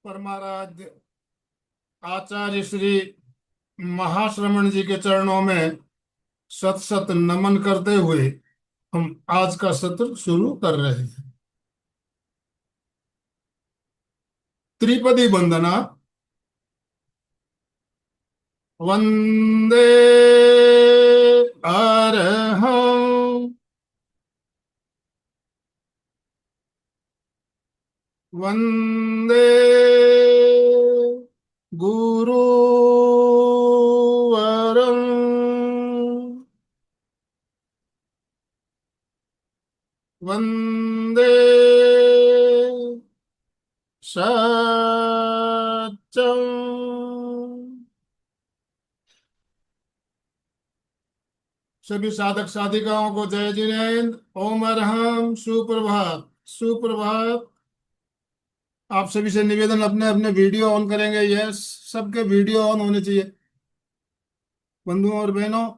परमाराध्य आचार्य श्री महाश्रमण जी के चरणों में शत शत नमन करते हुए हम आज का सत्र शुरू कर रहे हैं। त्रिपदी वंदना। वंदे अरहं वंदे गुरुवरं वंदे सत्यं। सभी साधक साधिकाओं को जय जिनेन्द्र। ओम अरहम। सुप्रभात सुप्रभात। आप सभी से निवेदन, अपने अपने वीडियो ऑन करेंगे। यस, सबके वीडियो ऑन होने चाहिए। बंधुओं और बहनों,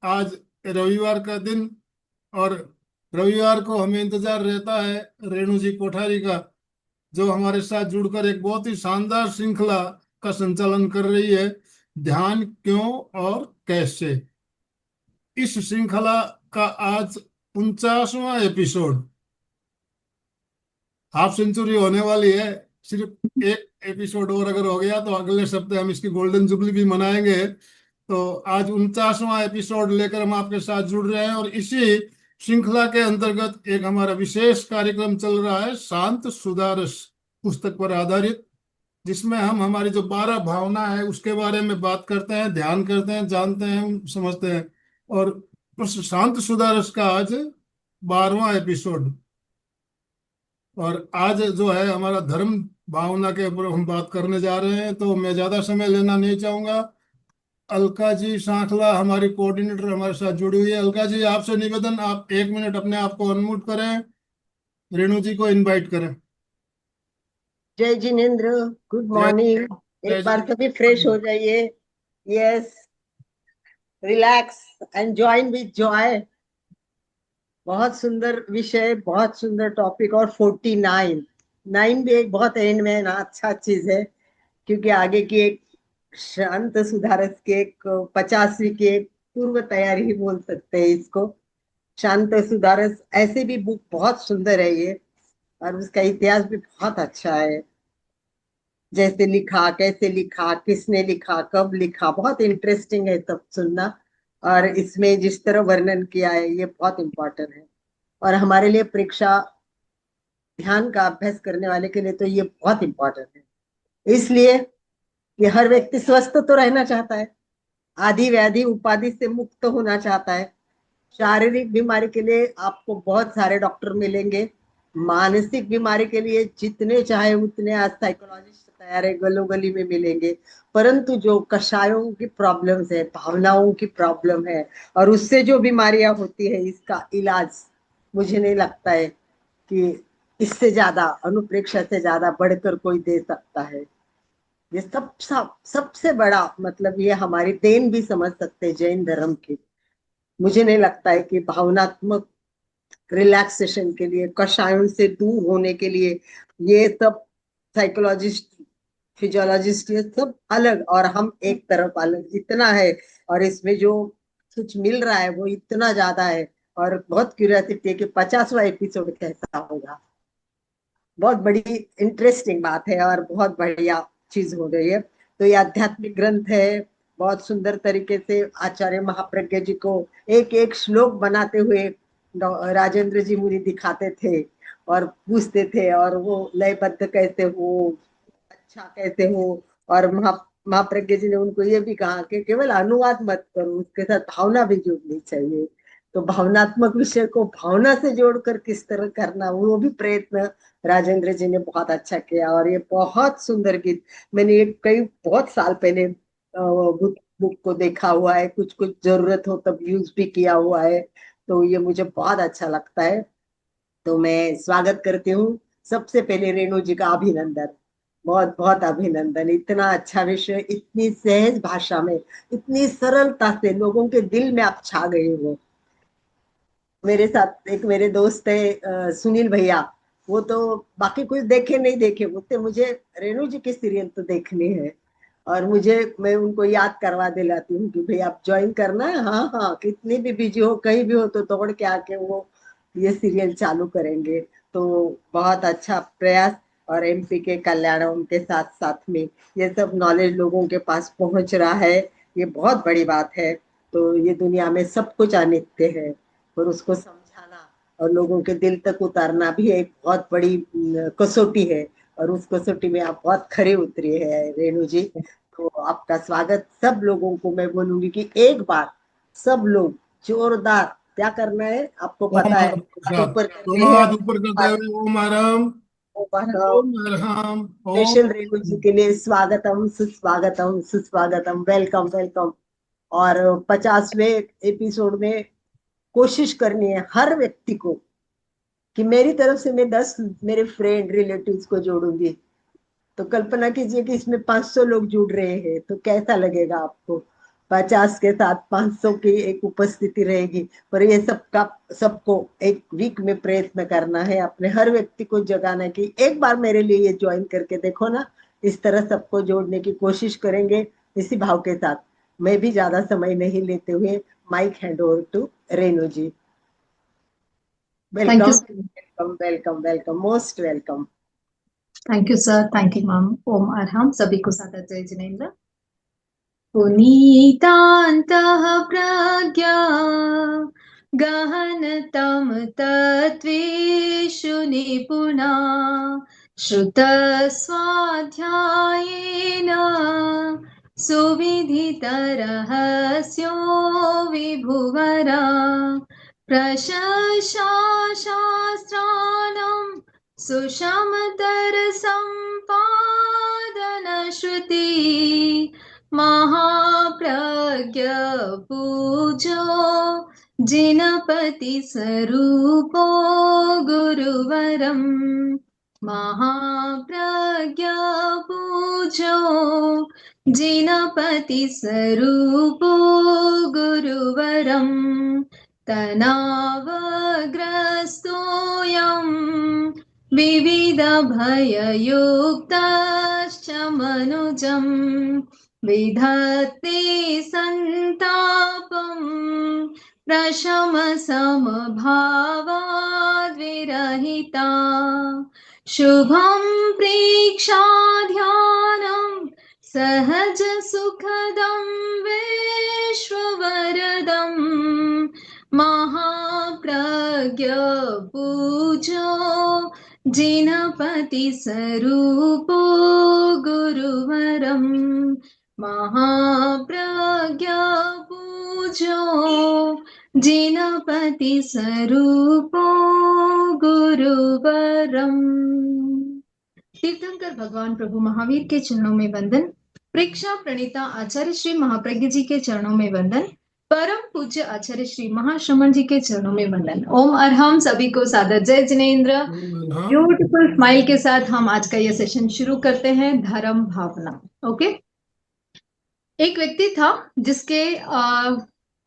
आज रविवार का दिन, और रविवार को हमें इंतजार रहता है रेणु जी कोठारी का, जो हमारे साथ जुड़कर एक बहुत ही शानदार श्रृंखला का संचालन कर रही है। ध्यान क्यों और कैसे। इस श्रृंखला का आज 49वां एपिसोड। हाफ सेंचुरी होने वाली है। सिर्फ एक एपिसोड और अगर हो गया तो अगले सप्ताह हम इसकी गोल्डन जुबली भी मनाएंगे। तो आज 49वां एपिसोड लेकर हम आपके साथ जुड़ रहे हैं, और इसी श्रृंखला के अंतर्गत एक हमारा विशेष कार्यक्रम चल रहा है, शांत सुधारस पुस्तक पर आधारित, जिसमें हम हमारी जो 12 भावना है उसके बारे में बात करते हैं, ध्यान करते हैं, जानते हैं, समझते हैं। और उस शांत सुधारस का आज 12वां एपिसोड। और आज जो है हमारा धर्म भावना के ऊपर हम बात करने जा रहे हैं, तो मैं ज्यादा समय लेना नहीं चाहूंगा। अलका जी सांखला हमारी कोऑर्डिनेटर हमारे साथ जुड़ी हुई है। अलका जी, आपसे निवेदन, आप 1 मिनट अपने आप को अनम्यूट करें, रेणु जी को इनवाइट करें। जय जिनेन्द्र। गुड जय मॉर्निंग। जय एक बार जी। सभी फ्रेश हो जाइए। Yes, relax and join with Joy. बहुत सुंदर विषय, बहुत सुंदर टॉपिक। और 49 9 भी एक बहुत एंड में ना अच्छा चीज है, क्योंकि आगे की एक शांत सुधारस के एक 50वीं की एक पूर्व तैयारी ही बोल सकते हैं इसको। शांत सुधारस ऐसे भी बुक बहुत सुंदर है ये, और उसका इतिहास भी बहुत अच्छा है। जैसे लिखा, कैसे लिखा, किसने लिखा, कब लिखा, बहुत इंटरेस्टिंग है तब सुनना। और इसमें जिस तरह वर्णन किया है ये बहुत इम्पोर्टेंट है। और हमारे लिए परीक्षा ध्यान का अभ्यास करने वाले के लिए तो ये बहुत इम्पोर्टेंट है। इसलिए कि हर व्यक्ति स्वस्थ तो रहना चाहता है, आदि व्याधि उपाधि से मुक्त होना चाहता है। शारीरिक बीमारी के लिए आपको बहुत सारे डॉक्टर मिलेंगे, मानसिक बीमारी के लिए जितने चाहे उतने आज साइकोलॉजिस्ट तैयार है, गलो गली में मिलेंगे। परंतु जो कषायों की प्रॉब्लम्स है, भावनाओं की प्रॉब्लम है, और उससे जो बीमारियां होती है, इसका इलाज मुझे नहीं लगता है कि इससे ज्यादा, अनुप्रेक्षा से ज्यादा बढ़कर कोई दे सकता है। ये सबसे बड़ा मतलब ये हमारी देन भी समझ सकते हैं जैन धर्म की। मुझे नहीं लगता है कि भावनात्मक रिलैक्सेशन के लिए, कषायों से दूर होने के लिए ये सब साइकोलॉजिस्ट, फिजियोलॉजिस्ट, ये सब अलग और हम एक तरफ अलग, इतना है। और इसमें जो कुछ मिल रहा है वो इतना ज्यादा है। और बहुत क्यूरियोसिटी है कि 50वां एपिसोड कैसा होगा। बहुत बड़ी इंटरेस्टिंग बात है और बहुत बढ़िया चीज हो गई है। तो ये आध्यात्मिक ग्रंथ है। बहुत सुंदर तरीके से आचार्य महाप्रज्ञ जी को एक एक श्लोक बनाते हुए राजेंद्र जी मुनि दिखाते थे और पूछते थे, और वो लयबद्ध कैसे हो, अच्छा कैसे हो। और महाप्रज्ञ जी ने उनको ये भी कहा कि केवल अनुवाद मत करो, उसके साथ भावना भी जुड़नी चाहिए। तो भावनात्मक विषय को भावना से जोड़कर किस तरह करना, वो भी प्रयत्न राजेंद्र जी ने बहुत अच्छा किया। और ये बहुत सुंदर गीत, मैंने ये कई बहुत साल पहले बुक बुक को देखा हुआ है, कुछ कुछ जरूरत हो तब यूज भी किया हुआ है। तो ये मुझे बहुत अच्छा लगता है। तो मैं स्वागत करती हूँ। सबसे पहले रेणु जी का अभिनंदन, बहुत बहुत अभिनंदन। इतना अच्छा विषय, इतनी सहज भाषा में, इतनी सरलता से लोगों के दिल में आप छा गए हो। मेरे साथ एक मेरे दोस्त है सुनील भैया, वो तो बाकी कुछ देखे नहीं देखे, बोलते मुझे रेणु जी की सीरियल तो देखनी है। और मुझे, मैं उनको याद करवा दिलाती हूँ कि भाई आप ज्वाइन करना है, हाँ हाँ, कितनी भी बिजी हो कहीं भी हो तो दौड़ के आके वो ये सीरियल चालू करेंगे। तो बहुत अच्छा प्रयास। और एमपी के कल्याणम के साथ साथ में ये सब नॉलेज लोगों के पास पहुंच रहा है, ये बहुत बड़ी बात है। तो ये दुनिया में सब कुछ अनित्य है, और उसको समझाना और लोगों के दिल तक उतारना भी एक बहुत बड़ी कसौटी है। और उस कसौटी में आप बहुत खरे उतरे हैं रेणु जी। तो आपका स्वागत। सब लोगों को मैं बोलूंगी कि एक बार सब लोग जोरदार क्या करना है आपको ओम पता है, हर हाथ प्रसाद, ऊपर दोनों करने हैं हाथ और ऊपर करते हुए ओम हरम, ऊपर ओम हरहम, स्पेशल रेणु जी ओम। के लिए स्वागतम सुस्वागतम सुस्वागतम, वेलकम वेलकम। और 50वें एपिसोड में कोशिश करनी है हर व्यक्ति को कि मेरी तरफ से मैं 10 मेरे फ्रेंड रिलेटिव्स को जोड़ूंगी। तो कल्पना कीजिए कि इसमें 500 लोग जुड़ रहे हैं, तो कैसा लगेगा आपको? 50 के साथ 500 की एक उपस्थिति रहेगी। पर ये सबका सबको एक वीक में प्रयत्न करना है, अपने हर व्यक्ति को जगाना है कि एक बार मेरे लिए ये ज्वाइन करके देखो ना। इस तरह सबको जोड़ने की कोशिश करेंगे, इसी भाव के साथ। मैं भी ज्यादा समय नहीं लेते हुए mic hand over to Renu ji. Thank you welcome sir. Welcome welcome welcome, most welcome. Thank you sir, thank you ma'am. ओम अरहम, सभी को सादर जय जिनेन्द्र। पुनीतान्तः प्रज्ञा गहनतम तत्त्वेषु निपुणा श्रुतस्वाध्यायेन सुविदितरहस्यो विभुवरा प्रशंसाशास्त्राणां सुषमतरसम्पादनश्रुति महाप्रज्ञ पूजो जिनपति स्वरूपो गुरुवरम् महाप्रज्ञ पूजो जिनपति स्वरूपो गुरुवरम् तनावग्रस्तोऽयं विविधभययुक्तश्च मनुजम् विधत्ते सन्तापम् प्रशमसमभावाद्विरहिता शुभं प्रेक्षाध्यानम् सहज सुखदं विश्ववरदम् महाप्रज्ञ पूजो जिनपति स्वरूपो गुरुवरम् महाप्रज्ञ पूजो जिनपति स्वरूपो गुरुवरम्। तीर्थंकर भगवान प्रभु महावीर के चरणों में वंदन। प्रेक्षा प्रणीता आचार्य श्री महाप्रज्ञ जी के चरणों में वंदन। परम पूज्य आचार्य श्री महाश्रमण जी के चरणों में वंदन। ओम अरहम, सभी को सादर जय जिनेन्द्र। ओम हरहम। ब्यूटीफुल स्माइल के साथ हम आज का यह सेशन शुरू करते हैं। धर्म भावना। ओके। एक व्यक्ति था जिसके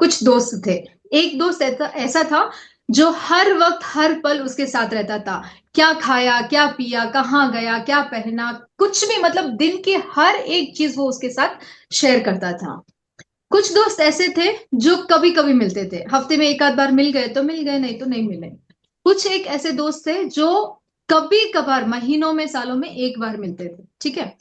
कुछ दोस्त थे। एक दोस्त ऐसा था जो हर वक्त हर पल उसके साथ रहता था। क्या खाया, क्या पिया, कहाँ गया, क्या पहना, कुछ भी, मतलब दिन की हर एक चीज वो उसके साथ शेयर करता था। कुछ दोस्त ऐसे थे जो कभी कभी मिलते थे, हफ्ते में एक आध बार मिल गए तो मिल गए, नहीं तो नहीं मिले। कुछ एक ऐसे दोस्त थे जो कभी कभार, महीनों में, सालों में एक बार मिलते थे। ठीक है।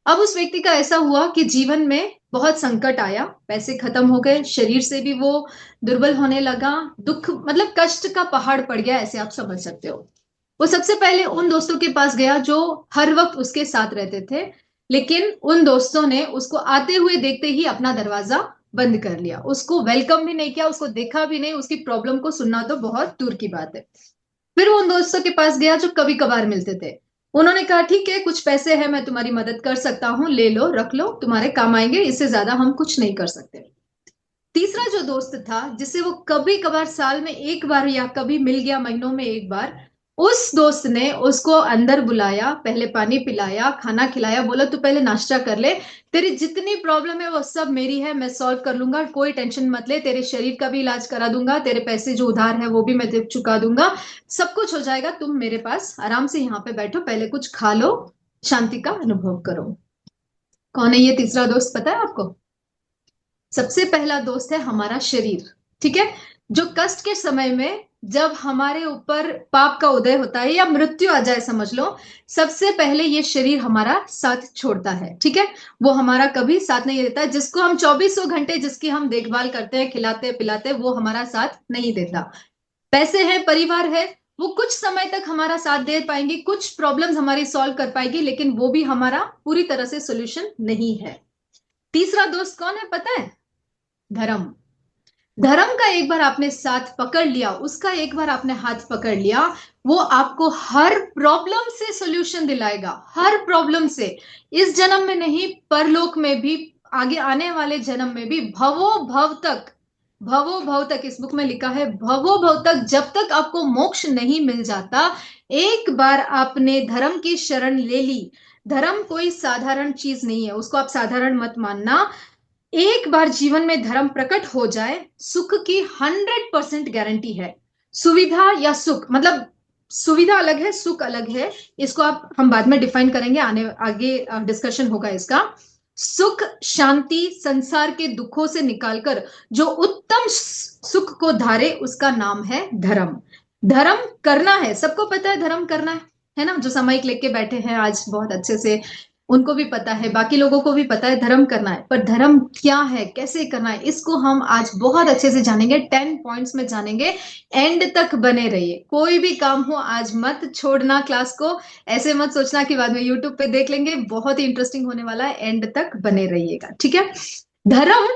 अब उस व्यक्ति का ऐसा हुआ कि जीवन में बहुत संकट आया, पैसे खत्म हो गए, शरीर से भी वो दुर्बल होने लगा, दुख मतलब कष्ट का पहाड़ पड़ गया, ऐसे आप समझ सकते हो। वो सबसे पहले उन दोस्तों के पास गया जो हर वक्त उसके साथ रहते थे, लेकिन उन दोस्तों ने उसको आते हुए देखते ही अपना दरवाजा बंद कर लिया, उसको वेलकम भी नहीं किया, उसको देखा भी नहीं, उसकी प्रॉब्लम को सुनना तो बहुत दूर की बात है। फिर वो उन दोस्तों के पास गया जो कभी कभार मिलते थे। उन्होंने कहा ठीक है, कुछ पैसे हैं, मैं तुम्हारी मदद कर सकता हूं, ले लो, रख लो, तुम्हारे काम आएंगे, इससे ज्यादा हम कुछ नहीं कर सकते। तीसरा जो दोस्त था जिससे वो कभी कभार साल में एक बार या कभी मिल गया महीनों में एक बार, उस दोस्त ने उसको अंदर बुलाया, पहले पानी पिलाया, खाना खिलाया, बोला तू पहले नाश्ता कर ले, तेरी जितनी प्रॉब्लम है वो सब मेरी है, मैं सॉल्व कर लूंगा, कोई टेंशन मत ले, तेरे शरीर का भी इलाज करा दूंगा, तेरे पैसे जो उधार है वो भी मैं चुका दूंगा, सब कुछ हो जाएगा, तुम मेरे पास आराम से यहाँ पे बैठो, पहले कुछ खा लो, शांति का अनुभव करो। कौन है ये तीसरा दोस्त, पता है आपको? सबसे पहला दोस्त है हमारा शरीर, ठीक है, जो कष्ट के समय में जब हमारे ऊपर पाप का उदय होता है या मृत्यु आ जाए समझ लो, सबसे पहले ये शरीर हमारा साथ छोड़ता है, ठीक है, वो हमारा कभी साथ नहीं देता, जिसको हम 2400 घंटे जिसकी हम देखभाल करते हैं, खिलाते पिलाते, वो हमारा साथ नहीं देता। पैसे हैं, परिवार है, वो कुछ समय तक हमारा साथ दे पाएंगे, कुछ प्रॉब्लम्स हमारी सॉल्व कर पाएगी, लेकिन वो भी हमारा पूरी तरह से सोल्यूशन नहीं है। तीसरा दोस्त कौन है पता है? धर्म। धर्म का एक बार आपने साथ पकड़ लिया, उसका एक बार आपने हाथ पकड़ लिया, वो आपको हर प्रॉब्लम से सॉल्यूशन दिलाएगा, हर प्रॉब्लम से, इस जन्म में नहीं, परलोक में भी, आगे आने वाले जन्म में भी, भवो भव तक, भवो भव तक, इस बुक में लिखा है भवो भव तक, जब तक आपको मोक्ष नहीं मिल जाता, एक बार आपने धर्म की शरण ले ली, धर्म कोई साधारण चीज नहीं है, उसको आप साधारण मत मानना, एक बार जीवन में धर्म प्रकट हो जाए, सुख की 100% गारंटी है। सुविधा या सुख, मतलब सुविधा अलग है, सुख अलग है, इसको आप हम बाद में डिफाइन करेंगे, आगे डिस्कशन होगा इसका। सुख शांति संसार के दुखों से निकालकर जो उत्तम सुख को धारे, उसका नाम है धर्म। धर्म करना है, सबको पता है धर्म करना है ना, जो सामायिक लेके बैठे हैं आज बहुत अच्छे से, उनको भी पता है, बाकी लोगों को भी पता है धर्म करना है, पर धर्म क्या है, कैसे करना है, इसको हम आज बहुत अच्छे से जानेंगे, 10 पॉइंट्स में जानेंगे। एंड तक बने रहिए, कोई भी काम हो आज मत छोड़ना क्लास को, ऐसे मत सोचना कि बाद में यूट्यूब पे देख लेंगे, बहुत ही इंटरेस्टिंग होने वाला है, एंड तक बने रहिएगा, ठीक है। धर्म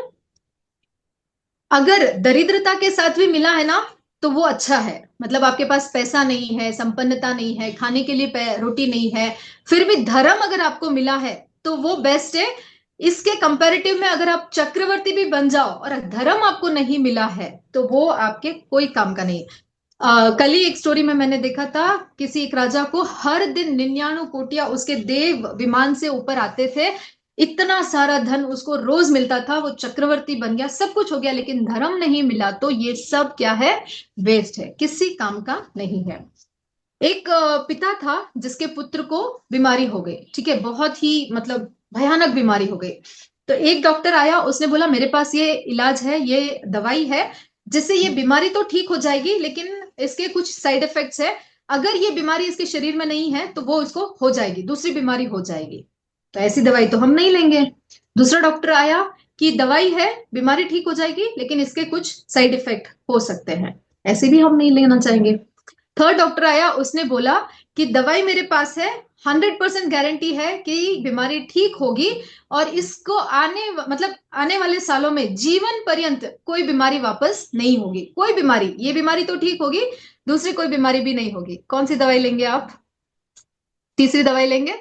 अगर दरिद्रता के साथ भी मिला है ना, तो वो अच्छा है, मतलब आपके पास पैसा नहीं है, संपन्नता नहीं है, खाने के लिए रोटी नहीं है, फिर भी धर्म अगर आपको मिला है तो वो बेस्ट है। इसके कंपैरेटिव में अगर आप चक्रवर्ती भी बन जाओ और धर्म आपको नहीं मिला है तो वो आपके कोई काम का नहीं। कल ही एक स्टोरी में मैंने देखा था, किसी एक राजा को हर दिन 99 कोटियां उसके देव विमान से ऊपर आते थे, इतना सारा धन उसको रोज मिलता था, वो चक्रवर्ती बन गया, सब कुछ हो गया, लेकिन धर्म नहीं मिला, तो ये सब क्या है, वेस्ट है, किसी काम का नहीं है। एक पिता था जिसके पुत्र को बीमारी हो गई, ठीक है, बहुत ही मतलब भयानक बीमारी हो गई, तो एक डॉक्टर आया, उसने बोला मेरे पास ये इलाज है, ये दवाई है, जिससे ये बीमारी तो ठीक हो जाएगी, लेकिन इसके कुछ साइड इफेक्ट्स है, अगर ये बीमारी इसके शरीर में नहीं है तो वो इसको हो जाएगी, दूसरी बीमारी हो जाएगी, तो ऐसी दवाई तो हम नहीं लेंगे। दूसरा डॉक्टर आया कि दवाई है, बीमारी ठीक हो जाएगी, लेकिन इसके कुछ साइड इफेक्ट हो सकते हैं, ऐसे भी हम नहीं लेना चाहेंगे। थर्ड डॉक्टर आया, उसने बोला कि दवाई मेरे पास है, 100% गारंटी है कि बीमारी ठीक होगी, और इसको आने वाले सालों में जीवन पर्यंत कोई बीमारी वापस नहीं होगी, कोई बीमारी, ये बीमारी तो ठीक होगी, दूसरी कोई बीमारी भी नहीं होगी। कौन सी दवाई लेंगे आप? तीसरी दवाई लेंगे।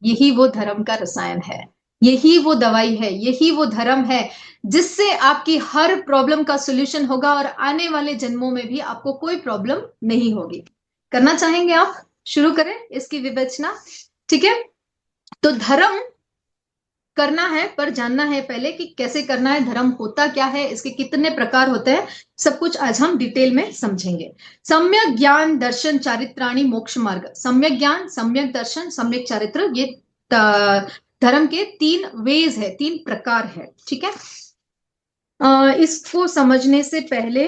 यही वो धर्म का रसायन है, यही वो दवाई है, यही वो धर्म है, जिससे आपकी हर प्रॉब्लम का सॉल्यूशन होगा और आने वाले जन्मों में भी आपको कोई प्रॉब्लम नहीं होगी। करना चाहेंगे आप? शुरू करें इसकी विवेचना, ठीक है। तो धर्म करना है, पर जानना है पहले कि कैसे करना है, धर्म होता क्या है, इसके कितने प्रकार होते हैं, सब कुछ आज हम डिटेल में समझेंगे। सम्यक ज्ञान दर्शन चारित्राणी मोक्ष मार्ग। सम्यक ज्ञान, सम्यक दर्शन, सम्यक चारित्र, ये धर्म के 3 वेज है, 3 प्रकार है, ठीक है। इसको समझने से पहले,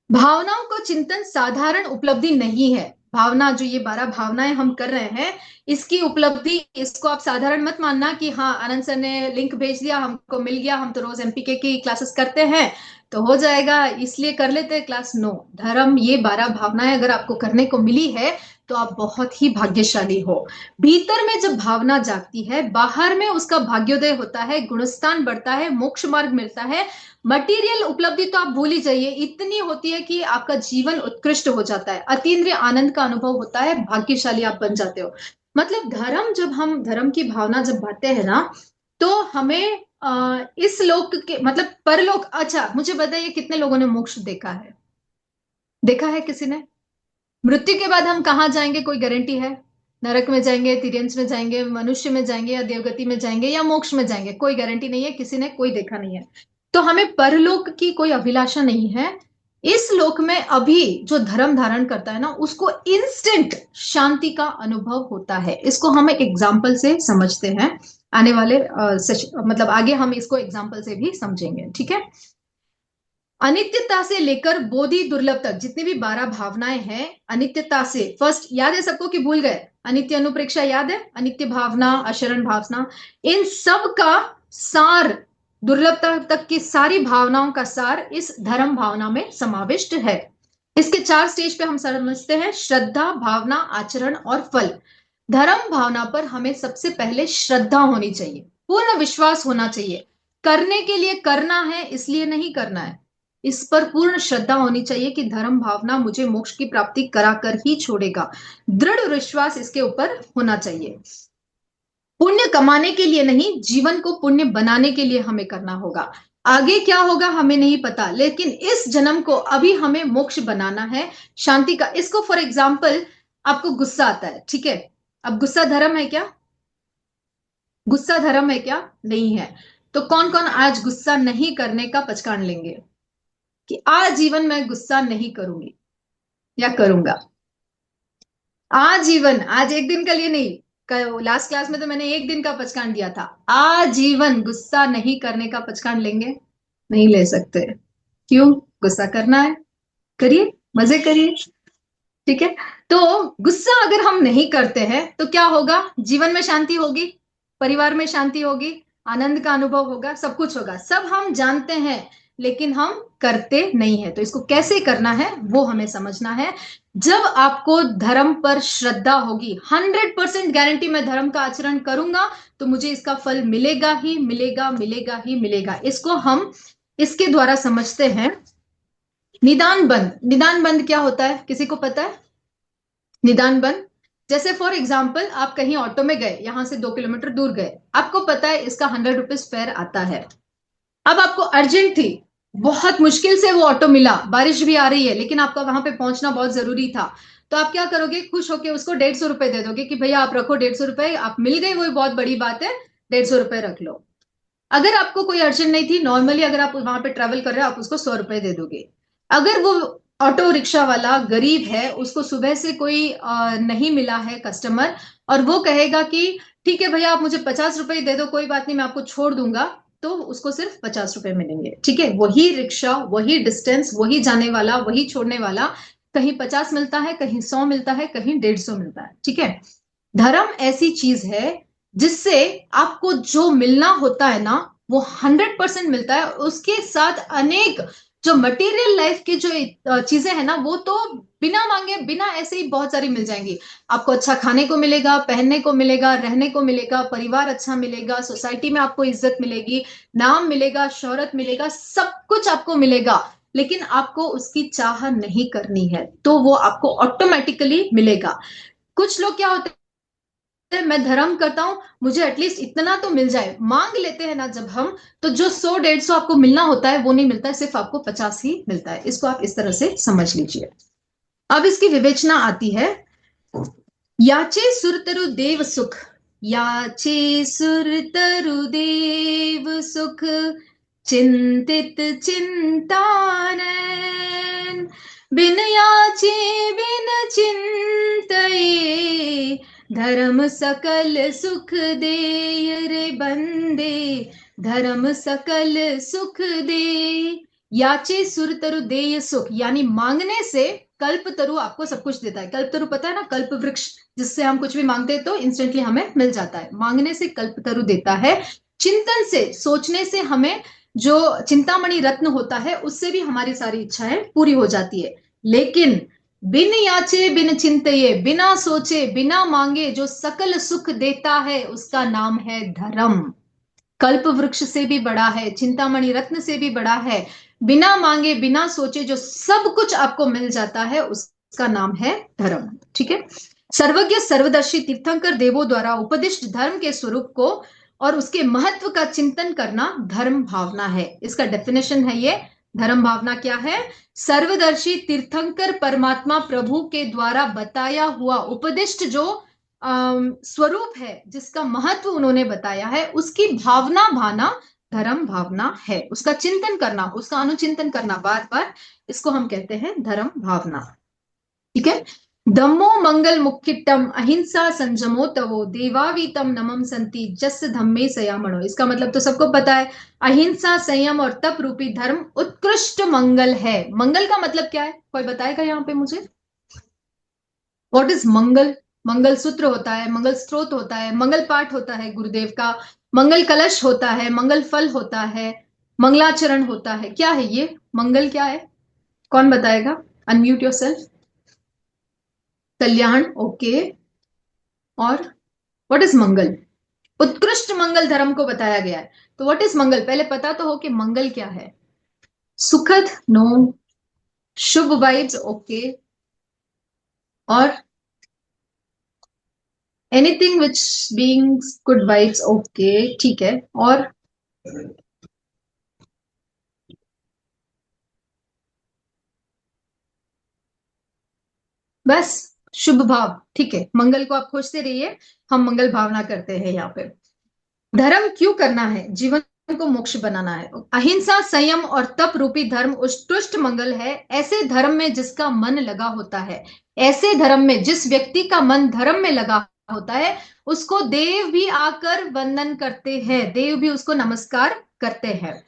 भावनाओं को चिंतन साधारण उपलब्धि नहीं है, भावना जो ये 12 भावनाएं हम कर रहे हैं, इसकी उपलब्धि, इसको आप साधारण मत मानना कि हाँ आनंद सर ने लिंक भेज दिया, हमको मिल गया, हम तो रोज एमपीके की क्लासेस करते हैं तो हो जाएगा, इसलिए कर लेते हैं क्लास। नो, धर्म ये 12 भावनाएं अगर आपको करने को मिली है तो आप बहुत ही भाग्यशाली हो। भीतर में जब भावना जागती है, बाहर में उसका भाग्योदय होता है, गुणस्थान बढ़ता है, मोक्ष मार्ग मिलता है। मटेरियल उपलब्धि तो आप भूल ही जाइए, इतनी होती है कि आपका जीवन उत्कृष्ट हो जाता है, अतीन्द्रिय आनंद का अनुभव होता है, भाग्यशाली आप बन जाते हो। मतलब धर्म, जब हम धर्म की भावना जब बांटते हैं ना, तो हमें इस लोक के मतलब परलोक, अच्छा मुझे बताइए कितने लोगों ने मोक्ष देखा है? देखा है किसी ने? मृत्यु के बाद हम कहाँ जाएंगे, कोई गारंटी है? नरक में जाएंगे, तिर्यंश में जाएंगे, मनुष्य में जाएंगे, या देवगति में जाएंगे, या मोक्ष में जाएंगे? कोई गारंटी नहीं है, किसी ने कोई देखा नहीं है। तो हमें परलोक की कोई अभिलाषा नहीं है। इस लोक में अभी जो धर्म धारण करता है ना, उसको इंस्टेंट शांति का अनुभव होता है। इसको हम एक एग्जाम्पल से समझते हैं। आने वाले मतलब आगे हम इसको एग्जाम्पल से भी समझेंगे, ठीक है। अनित्यता से लेकर बोधि दुर्लभ तक जितनी भी 12 भावनाएं हैं, अनित्यता से, फर्स्ट याद है सबको कि भूल गए? अनित्य अनुप्रेक्षा याद है? अनित्य भावना, अशरण भावना, इन सब का सार, दुर्लभता तक की सारी भावनाओं का सार इस धर्म भावना में समाविष्ट है। इसके 4 स्टेज पे हम समझते हैं: श्रद्धा, भावना, आचरण और फल। धर्म भावना पर हमें सबसे पहले श्रद्धा होनी चाहिए, पूर्ण विश्वास होना चाहिए। करने के लिए करना है इसलिए नहीं करना है, इस पर पूर्ण श्रद्धा होनी चाहिए कि धर्म भावना मुझे मोक्ष की प्राप्ति कराकर ही छोड़ेगा। दृढ़ विश्वास इसके ऊपर होना चाहिए। पुण्य कमाने के लिए नहीं, जीवन को पुण्य बनाने के लिए हमें करना होगा। आगे क्या होगा हमें नहीं पता, लेकिन इस जन्म को अभी हमें मोक्ष बनाना है, शांति का। इसको फॉर एग्जाम्पल, आपको गुस्सा आता है, ठीक है। अब गुस्सा धर्म है क्या? गुस्सा धर्म है क्या? नहीं है। तो कौन कौन आज गुस्सा नहीं करने का पचकान लेंगे कि आजीवन मैं गुस्सा नहीं करूंगी या करूंगा? आजीवन, आज एक दिन के लिए नहीं। लास्ट क्लास में तो मैंने एक दिन का पचकान दिया था। आजीवन गुस्सा नहीं करने का पचकान लेंगे? नहीं ले सकते। क्यों? गुस्सा करना है, करिए, मजे करिए, ठीक है। तो गुस्सा अगर हम नहीं करते हैं तो क्या होगा? जीवन में शांति होगी, परिवार में शांति होगी, आनंद का अनुभव होगा, सब कुछ होगा। सब हम जानते हैं, लेकिन हम करते नहीं है। तो इसको कैसे करना है वो हमें समझना है। जब आपको धर्म पर श्रद्धा होगी, 100% गारंटी मैं धर्म का आचरण करूंगा तो मुझे इसका फल मिलेगा ही मिलेगा, मिलेगा ही मिलेगा। इसको हम इसके द्वारा समझते हैं निदान बंद। निदान बंद क्या होता है, किसी को पता है? निदान बंद, जैसे फॉर एग्जाम्पल आप कहीं ऑटो में गए, यहां से 2 किलोमीटर दूर गए, आपको पता है इसका 100 रुपीज फेयर आता है। अब आपको अर्जेंट थी, बहुत मुश्किल से वो ऑटो मिला, बारिश भी आ रही है, लेकिन आपका वहां पे पहुंचना बहुत जरूरी था। तो आप क्या करोगे? खुश होके उसको 150 रुपए दे दोगे कि भैया आप रखो 150 रुपए, आप मिल गए, वो बहुत बड़ी बात है, 150 रुपए रख लो। अगर आपको कोई अर्जेंट नहीं थी, नॉर्मली अगर आप वहां पे ट्रेवल कर रहे हो, आप उसको 100 रुपए दे दोगे। अगर वो ऑटो रिक्शा वाला गरीब है, उसको सुबह से कोई नहीं मिला है कस्टमर, और वो कहेगा कि ठीक है भैया आप मुझे 50 रुपए दे दो, कोई बात नहीं मैं आपको छोड़ दूंगा, तो उसको सिर्फ 50 रुपए मिलेंगे, ठीक है। वही रिक्शा, वही डिस्टेंस, वही जाने वाला, वही छोड़ने वाला, कहीं 50 मिलता है, कहीं 100 मिलता है, कहीं 150 मिलता है, ठीक है। धर्म ऐसी चीज है जिससे आपको जो मिलना होता है ना, वो 100% मिलता है। उसके साथ अनेक जो मटेरियल लाइफ की जो चीजें हैं ना, वो तो बिना मांगे, बिना ऐसे ही बहुत सारी मिल जाएंगी। आपको अच्छा खाने को मिलेगा, पहनने को मिलेगा, रहने को मिलेगा, परिवार अच्छा मिलेगा, सोसाइटी में आपको इज्जत मिलेगी, नाम मिलेगा, शोहरत मिलेगा, सब कुछ आपको मिलेगा। लेकिन आपको उसकी चाह नहीं करनी है तो वो आपको ऑटोमेटिकली मिलेगा। कुछ लोग क्या होते हैं, मैं धर्म करता हूं, मुझे एटलीस्ट इतना तो मिल जाए, मांग लेते हैं ना जब हम, तो जो 100-150 आपको मिलना होता है वो नहीं मिलता है, सिर्फ आपको 50 ही मिलता है। इसको आप इस तरह से समझ लीजिए। अब इसकी विवेचना आती है। याचे सुरतरु देव सुख, याचे सुरतरु देव सुख, चिंतित चिंतानन, बिन याचे बिन चिंतये, धर्म सकल सुख दे रे बंदे, धर्म सकल सुख दे। याचे सुरतरु देय सुख, यानी मांगने से कल्प तरु आपको सब कुछ देता है। कल्प तरु पता है ना, कल्प वृक्ष, जिससे हम कुछ भी मांगते हैं तो इंस्टेंटली हमें मिल जाता है। मांगने से कल्प तरु देता है। चिंतन से, सोचने से हमें जो चिंतामणि रत्न होता है उससे भी हमारी सारी इच्छाएं पूरी हो जाती है। लेकिन बिन याचे बिन चिंतये, बिना सोचे बिना मांगे जो सकल सुख देता है उसका नाम है धर्म। कल्प वृक्ष से भी बड़ा है, चिंतामणि रत्न से भी बड़ा है। बिना मांगे बिना सोचे जो सब कुछ आपको मिल जाता है उसका नाम है धर्म, ठीक है। सर्वज्ञ सर्वदर्शी तीर्थंकर देवों द्वारा उपदिष्ट धर्म के स्वरूप को और उसके महत्व का चिंतन करना धर्म भावना है। इसका डेफिनेशन है ये, धर्म भावना क्या है? सर्वदर्शी तीर्थंकर परमात्मा प्रभु के द्वारा बताया हुआ उपदिष्ट जो स्वरूप है, जिसका महत्व उन्होंने बताया है, उसकी भावना भाना धर्म भावना है। उसका चिंतन करना, उसका अनुचिंतन करना बार बार, इसको हम कहते हैं धर्म भावना। ठीक है। धम्मो मंगल मुक्तिटम अहिंसा संयमो तवो देवावीतम नमम संति जस धम्मे सयामणो। इसका मतलब तो सबको पता है, अहिंसा संयम और तप रूपी धर्म उत्कृष्ट मंगल है। मंगल का मतलब क्या है, कोई बताएगा यहाँ पे मुझे? व्हाट इज मंगल? मंगल सूत्र होता है, मंगल स्त्रोत होता है, मंगल पाठ होता है गुरुदेव का, मंगल कलश होता है, मंगल फल होता है, मंगलाचरण होता है। क्या है ये मंगल? क्या है, कौन बताएगा? Unmute yourself. कल्याण, ओके। और व्हाट इज मंगल? उत्कृष्ट मंगल धर्म को बताया गया है। तो व्हाट इज मंगल, पहले पता तो हो कि मंगल क्या है। सुखद, नो। शुभ वाइब्स, ओके। और anything which beings good vibes, okay, ठीक है। और बस शुभ भाव, ठीक है। मंगल को आप खोजते रहिए, हम मंगल भावना करते हैं यहाँ पे। धर्म क्यों करना है? जीवन को मोक्ष बनाना है। अहिंसा संयम और तप रूपी धर्म उत्कृष्ट मंगल है। ऐसे धर्म में जिसका मन लगा होता है, ऐसे धर्म में जिस व्यक्ति का मन धर्म में लगा होता है, उसको देव भी आकर वंदन करते हैं, देव भी उसको नमस्कार करते हैं।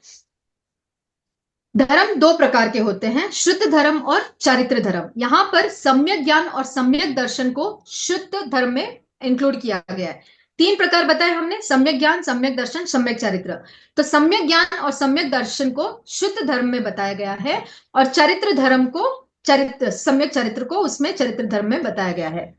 धर्म दो प्रकार के होते हैं, शुद्ध धर्म और चारित्र धर्म। यहां पर सम्यक ज्ञान और सम्यक दर्शन को शुद्ध धर्म में इंक्लूड किया गया है। तीन प्रकार बताए हमने, सम्यक ज्ञान, सम्यक दर्शन, सम्यक चारित्र। तो सम्यक ज्ञान और सम्यक दर्शन को शुद्ध धर्म में बताया गया है, और चारित्र धर्म को चारित्र, सम्यक चारित्र को उसमें चारित्र धर्म में बताया गया है।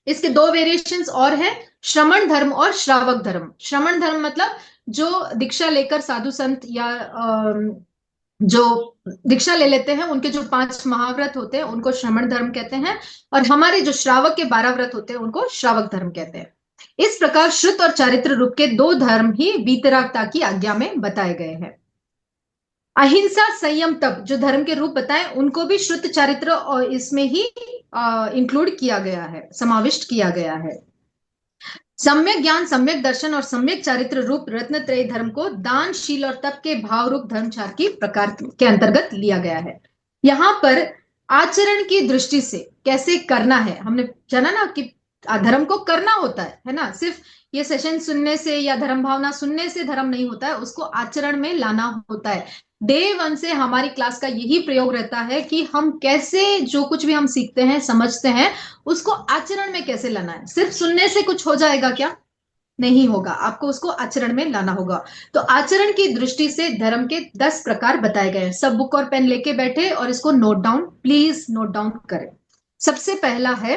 इसके दो वेरिएशंस और हैं, श्रमण धर्म और श्रावक धर्म। श्रमण धर्म मतलब जो दीक्षा लेकर साधु संत या जो दीक्षा ले लेते हैं, उनके जो 5 महाव्रत होते हैं उनको श्रमण धर्म कहते हैं, और हमारे जो श्रावक के 12 व्रत होते हैं उनको श्रावक धर्म कहते हैं। इस प्रकार शुद्ध और चारित्र रूप के दो धर्म ही वीतरागता की आज्ञा में बताए गए हैं। अहिंसा संयम तप जो धर्म के रूप बताएं, उनको भी शुद्ध चारित्र और इसमें ही इंक्लूड किया गया है, समाविष्ट किया गया है। सम्यक ज्ञान, सम्यक दर्शन और सम्यक चारित्र रूप रत्नत्रय धर्म को दान, शील और तप के भाव रूप धर्मचार की प्रकार के अंतर्गत लिया गया है। यहां पर आचरण की दृष्टि से कैसे करना है, हमने जाना ना कि धर्म को करना होता है ना। सिर्फ ये सेशन सुनने से या धर्म भावना सुनने से धर्म नहीं होता है, उसको आचरण में लाना होता है। डे 1 से हमारी क्लास का यही प्रयोग रहता है कि हम कैसे जो कुछ भी हम सीखते हैं, समझते हैं, उसको आचरण में कैसे लाना है। सिर्फ सुनने से कुछ हो जाएगा क्या? नहीं होगा, आपको उसको आचरण में लाना होगा। तो आचरण की दृष्टि से धर्म के 10 प्रकार बताए गए हैं। सब बुक और पेन लेके बैठे और इसको note down, please note down करें। सबसे पहला है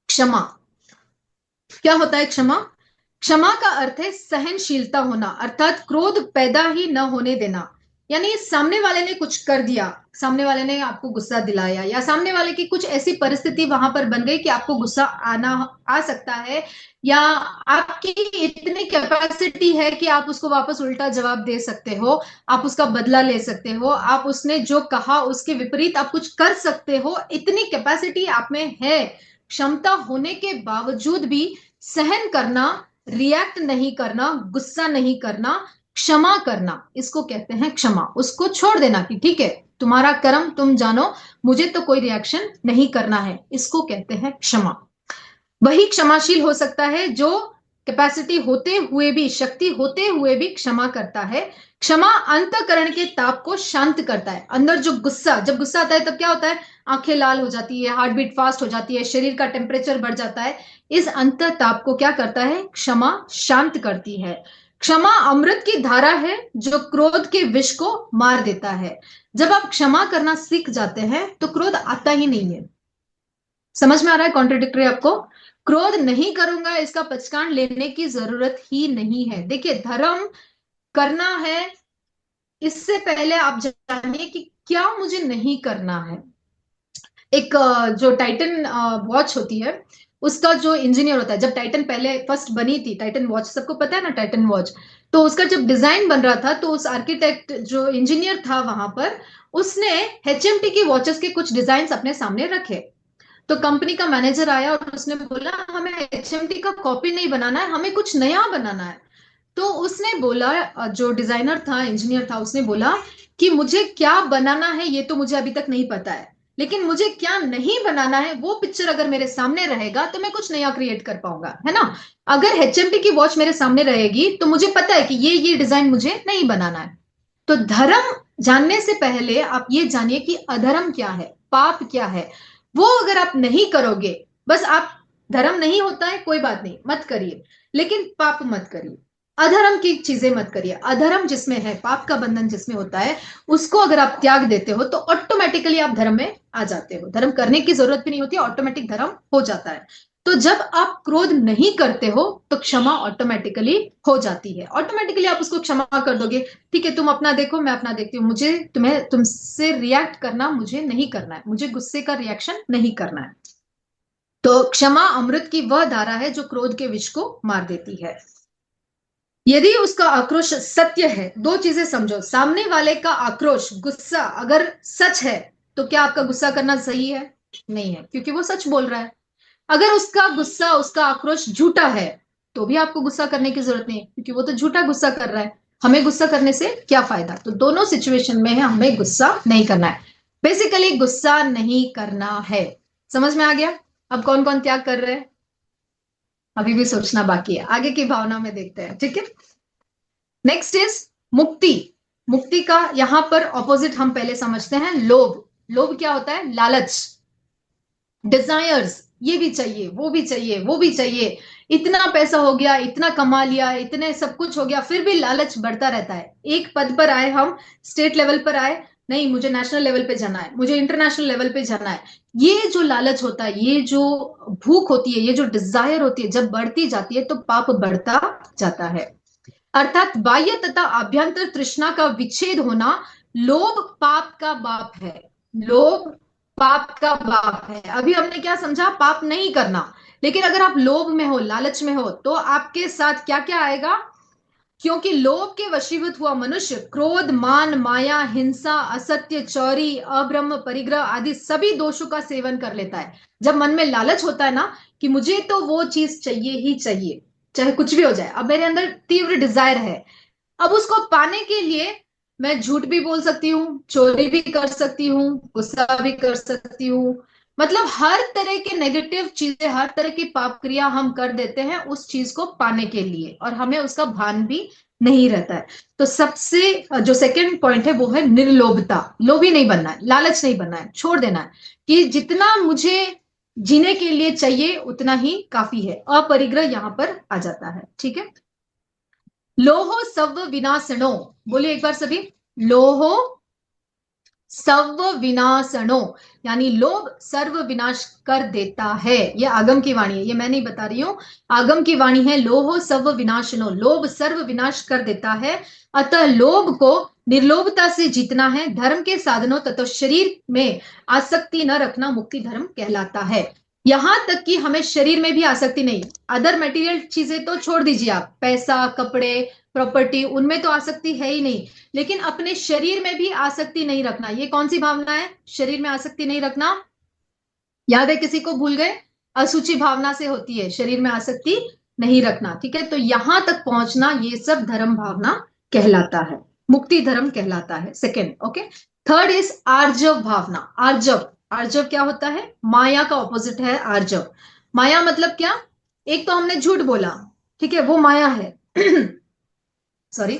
क्षमा। क्या होता है क्षमा? क्षमा का अर्थ है सहनशीलता होना, अर्थात क्रोध पैदा ही न होने देना। यानी सामने वाले ने कुछ कर दिया, सामने वाले ने आपको गुस्सा दिलाया, या सामने वाले की कुछ ऐसी परिस्थिति वहां पर बन गई कि आपको गुस्सा आ सकता है, या आपकी इतनी कैपेसिटी है कि आप उसको वापस उल्टा जवाब दे सकते हो, आप उसका बदला ले सकते हो, आप उसने जो कहा उसके विपरीत आप कुछ कर सकते हो, इतनी कैपेसिटी आप में है। क्षमता होने के बावजूद भी सहन करना, रिएक्ट नहीं करना, गुस्सा नहीं करना, क्षमा करना, इसको कहते हैं क्षमा। उसको छोड़ देना कि ठीक है, तुम्हारा कर्म तुम जानो, मुझे तो कोई रिएक्शन नहीं करना है, इसको कहते हैं क्षमा। वही क्षमाशील हो सकता है जो कैपेसिटी होते हुए भी, शक्ति होते हुए भी क्षमा करता है। क्षमा अंतःकरण के ताप को शांत करता है। अंदर जो गुस्सा, जब गुस्सा आता है तब क्या होता है? आंखें लाल हो जाती है, हार्ट बीट फास्ट हो जाती है, शरीर का टेम्परेचर बढ़ जाता है। इस अंत ताप को क्या करता है? क्षमा शांत करती है। क्षमा अमृत की धारा है जो क्रोध के विष को मार देता है। जब आप क्षमा करना सीख जाते हैं तो क्रोध आता ही नहीं है। समझ में आ रहा है कॉन्ट्रडिक्टरी आपको? क्रोध नहीं करूंगा, इसका पचकान लेने की जरूरत ही नहीं है। देखिए, धर्म करना है, इससे पहले आप जानिए कि क्या मुझे नहीं करना है। एक जो टाइटन वॉच होती है, उसका जो इंजीनियर होता है, जब टाइटन पहले फर्स्ट बनी थी, टाइटन वॉच सबको पता है ना, टाइटन वॉच, तो उसका जब डिजाइन बन रहा था तो उस आर्किटेक्ट जो इंजीनियर था वहां पर, उसने एचएमटी की वॉचेस के कुछ डिजाइन अपने सामने रखे। तो कंपनी का मैनेजर आया और उसने बोला हमें एचएमटी का कॉपी नहीं बनाना है, हमें कुछ नया बनाना है। तो उसने बोला, जो डिजाइनर था, इंजीनियर था, उसने बोला कि मुझे क्या बनाना है ये तो मुझे अभी तक नहीं पता है, लेकिन मुझे क्या नहीं बनाना है वो पिक्चर अगर मेरे सामने रहेगा तो मैं कुछ नया क्रिएट कर पाऊंगा, है ना। अगर एचएमटी की वॉच मेरे सामने रहेगी तो मुझे पता है कि ये डिजाइन मुझे नहीं बनाना है। तो धर्म जानने से पहले आप ये जानिए कि अधर्म क्या है, पाप क्या है। वो अगर आप नहीं करोगे, बस आप, धर्म नहीं होता है कोई बात नहीं, मत करिए, लेकिन पाप मत करिए, अधर्म की चीजें मत करिए। अधर्म जिसमें है, पाप का बंधन जिसमें होता है, उसको अगर आप त्याग देते हो तो ऑटोमेटिकली आप धर्म में आ जाते हो। धर्म करने की जरूरत भी नहीं होती, ऑटोमेटिक धर्म हो जाता है। तो जब आप क्रोध नहीं करते हो तो क्षमा ऑटोमेटिकली हो जाती है, ऑटोमेटिकली आप उसको क्षमा कर दोगे। ठीक है, तुम अपना देखो, मैं अपना देखती हूँ, मुझे तुम्हें तुमसे रिएक्ट करना मुझे नहीं करना है, मुझे गुस्से का रिएक्शन नहीं करना है। तो क्षमा अमृत की वह धारा है जो क्रोध के विष को मार देती है। यदि उसका आक्रोश सत्य है, दो चीजें समझो, सामने वाले का आक्रोश, गुस्सा अगर सच है तो क्या आपका गुस्सा करना सही है? नहीं है, क्योंकि वो सच बोल रहा है। अगर उसका गुस्सा, उसका आक्रोश झूठा है तो भी आपको गुस्सा करने की जरूरत नहीं है, क्योंकि वो तो झूठा गुस्सा कर रहा है। हमें गुस्सा करने से क्या फायदा? तो दोनों सिचुएशन में है हमें गुस्सा नहीं करना है, बेसिकली गुस्सा नहीं करना है। समझ में आ गया? अब कौन कौन त्याग कर रहे हैं? अभी भी सोचना बाकी है, आगे की भावना में देखते हैं, ठीक है। नेक्स्ट इज मुक्ति। मुक्ति का यहां पर ऑपोजिट हम पहले समझते हैं, लोभ। लोभ क्या होता है? लालच, डिजायर्स, ये भी चाहिए, वो भी चाहिए, वो भी चाहिए, इतना पैसा हो गया, इतना कमा लिया, इतने सब कुछ हो गया, फिर भी लालच बढ़ता रहता है। एक पद पर आए हम, स्टेट लेवल पर आए, नहीं मुझे नेशनल लेवल पे जाना है, मुझे इंटरनेशनल लेवल पे जाना है। ये जो लालच होता है, ये जो भूख होती है, ये जो डिजायर होती है, जब बढ़ती जाती है तो पाप बढ़ता जाता है। अर्थात बाह्य तथा आभ्यंतर तृष्णा का विच्छेद होना लोभ पाप का बाप है। लोभ पाप का बाप है। अभी हमने क्या समझा? पाप नहीं करना। लेकिन अगर आप लोभ में हो, लालच में हो, तो आपके साथ क्या क्या आएगा? क्योंकि लोभ के वशीभूत हुआ मनुष्य क्रोध, मान, माया, हिंसा, असत्य, चौरी, अब्रह्म, परिग्रह आदि सभी दोषों का सेवन कर लेता है। जब मन में लालच होता है ना कि मुझे तो वो चीज चाहिए ही चाहिए, चाहे कुछ भी हो जाए, अब मेरे अंदर तीव्र डिजायर है, अब उसको पाने के लिए मैं झूठ भी बोल सकती हूँ, चोरी भी कर सकती हूँ, गुस्सा भी कर सकती हूँ, मतलब हर तरह के नेगेटिव चीजें, हर तरह की पाप क्रिया हम कर देते हैं उस चीज को पाने के लिए, और हमें उसका भान भी नहीं रहता है। तो सबसे जो सेकंड पॉइंट है वो है निर्लोभता। लोभी नहीं बनना है, लालच नहीं बनना है, छोड़ देना है कि जितना मुझे जीने के लिए चाहिए उतना ही काफी है। अपरिग्रह यहां पर आ जाता है, ठीक है। लोहो सव विनाशनो, बोलिए एक बार सभी, लोहो सव विनाशनो, यानी लोभ सर्व विनाश कर देता है। यह आगम की वाणी है, ये मैं नहीं बता रही हूं, आगम की वाणी है। लोहो सव विनाशनो, लोभ सर्व विनाश कर देता है। अतः लोभ को निर्लोभता से जीतना है। धर्म के साधनों तथा शरीर में आसक्ति न रखना मुक्ति धर्म कहलाता है। यहां तक कि हमें शरीर में भी आसक्ति नहीं, अदर मटेरियल चीजें तो छोड़ दीजिए आप, पैसा, कपड़े, प्रॉपर्टी, उनमें तो आसक्ति है ही नहीं, लेकिन अपने शरीर में भी आसक्ति नहीं रखना। ये कौन सी भावना है? शरीर में आसक्ति नहीं रखना, याद है किसी को? भूल गए? असुचि भावना से होती है शरीर में आसक्ति नहीं रखना, ठीक है। तो यहां तक पहुंचना, ये सब धर्म भावना कहलाता है, मुक्ति धर्म कहलाता है। Second, okay. थर्ड इज आर्जव भावना। आर्जव, आर्जव क्या होता है? माया का ऑपोजिट है आर्जव। माया मतलब क्या? एक तो हमने झूठ बोला, ठीक है, वो माया है सॉरी,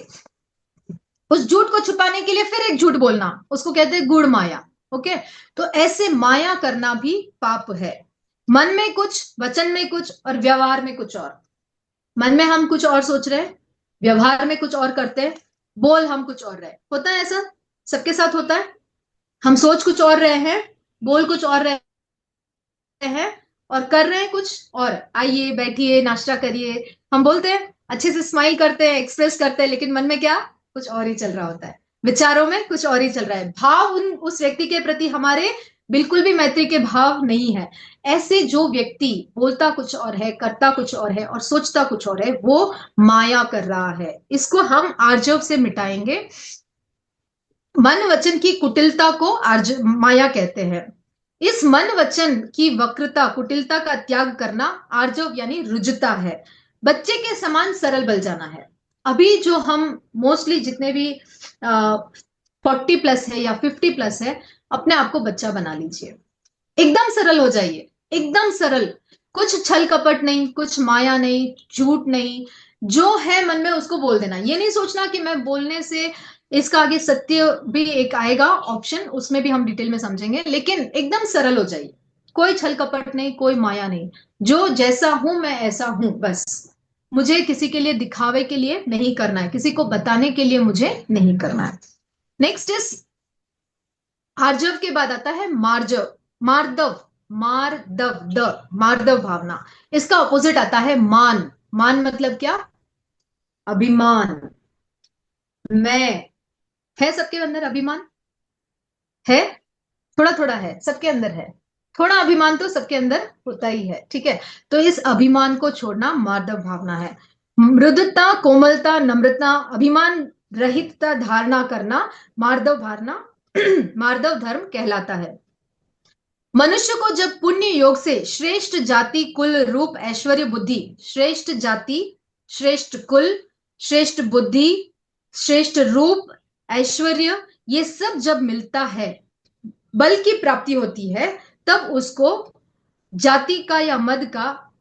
उस झूठ को छुपाने के लिए फिर एक झूठ बोलना, उसको कहते हैं गुड़ माया, ओके। तो ऐसे माया करना भी पाप है। मन में कुछ, वचन में कुछ और व्यवहार में कुछ और। मन में हम कुछ और सोच रहे हैं, व्यवहार में कुछ और करते हैं, बोल हम कुछ और रहे। होता है ऐसा? सबके साथ होता है। हम सोच कुछ और रहे हैं, बोल कुछ और रहे हैं और कर रहे हैं कुछ और। आइए बैठिए, नाश्ता करिए, हम बोलते हैं, अच्छे से स्माइल करते हैं, एक्सप्रेस करते हैं, लेकिन मन में क्या? कुछ और ही चल रहा होता है, विचारों में कुछ और ही चल रहा है। भाव उस व्यक्ति के प्रति हमारे बिल्कुल भी मैत्री के भाव नहीं है। ऐसे जो व्यक्ति बोलता कुछ और है, करता कुछ और है और सोचता कुछ और है, वो माया कर रहा है। इसको हम आर्जव से मिटाएंगे। मन वचन की कुटिलता को माया कहते हैं। इस मन वचन की वक्रता, कुटिलता का त्याग करना आर्जव यानी रुजता है। बच्चे के समान सरल बन जाना है। अभी जो हम मोस्टली जितने भी 40+ है या 50+ है, अपने आप को बच्चा बना लीजिए। एकदम सरल हो जाइए, एकदम सरल। कुछ छल कपट नहीं, कुछ माया नहीं, झूठ नहीं। जो है मन में उसको बोल देना। ये नहीं सोचना कि मैं बोलने से इसका आगे सत्य भी एक आएगा ऑप्शन, उसमें भी हम डिटेल में समझेंगे, लेकिन एकदम सरल हो जाइए। कोई छल कपट नहीं, कोई माया नहीं। जो जैसा हूं मैं ऐसा हूं, बस। मुझे किसी के लिए दिखावे के लिए नहीं करना है, किसी को बताने के लिए मुझे नहीं करना है। नेक्स्ट इज आर्जव के बाद आता है मार्जव, मार्दव, मार्दव, द मार्दव भावना। इसका ऑपोजिट आता है मान। मान मतलब क्या? अभिमान। मैं है सबके अंदर अभिमान है, थोड़ा थोड़ा है, सबके अंदर है। थोड़ा अभिमान तो सबके अंदर होता ही है, ठीक है। तो इस अभिमान को छोड़ना मार्दव भावना है। मृदुता, कोमलता, नम्रता, अभिमान रहितता धारणा करना मार्दव भावना मार्दव धर्म कहलाता है। मनुष्य को जब पुण्य योग से श्रेष्ठ जाति, कुल, रूप, ऐश्वर्य, बुद्धि, श्रेष्ठ जाति, श्रेष्ठ कुल, श्रेष्ठ बुद्धि, श्रेष्ठ रूप, ऐश्वर्य, ये सब जब मिलता है, बल की प्राप्ति होती है, तब उसको जाति का या मद का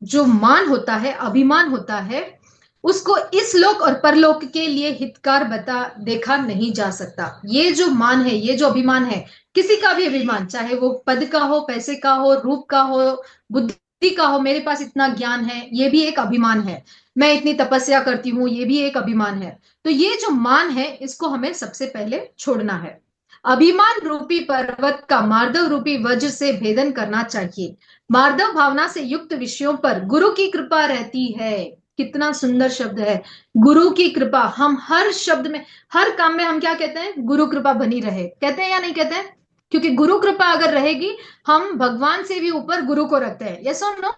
जो मान होता है, अभिमान होता है, उसको इस लोक और परलोक के लिए हितकार बता देखा नहीं जा सकता। ये जो मान है, ये जो अभिमान है, किसी का भी अभिमान, चाहे वो पद का हो, पैसे का हो, रूप का हो, बुद्धि का हो, मेरे पास इतना ज्ञान है, ये भी एक अभिमान है। मैं इतनी तपस्या करती हूँ, ये भी एक अभिमान है। तो ये जो मान है, इसको हमें सबसे पहले छोड़ना है। अभिमान रूपी पर्वत का मार्दव रूपी वज्र से भेदन करना चाहिए। मार्दव भावना से युक्त विषयों पर गुरु की कृपा रहती है। कितना सुंदर शब्द है, गुरु की कृपा। हम हर शब्द में, हर काम में हम क्या कहते हैं? गुरु कृपा बनी रहे, कहते हैं या नहीं कहते हैं? क्योंकि गुरु कृपा अगर रहेगी, हम भगवान से भी ऊपर गुरु को रखते हैं। यस और नो?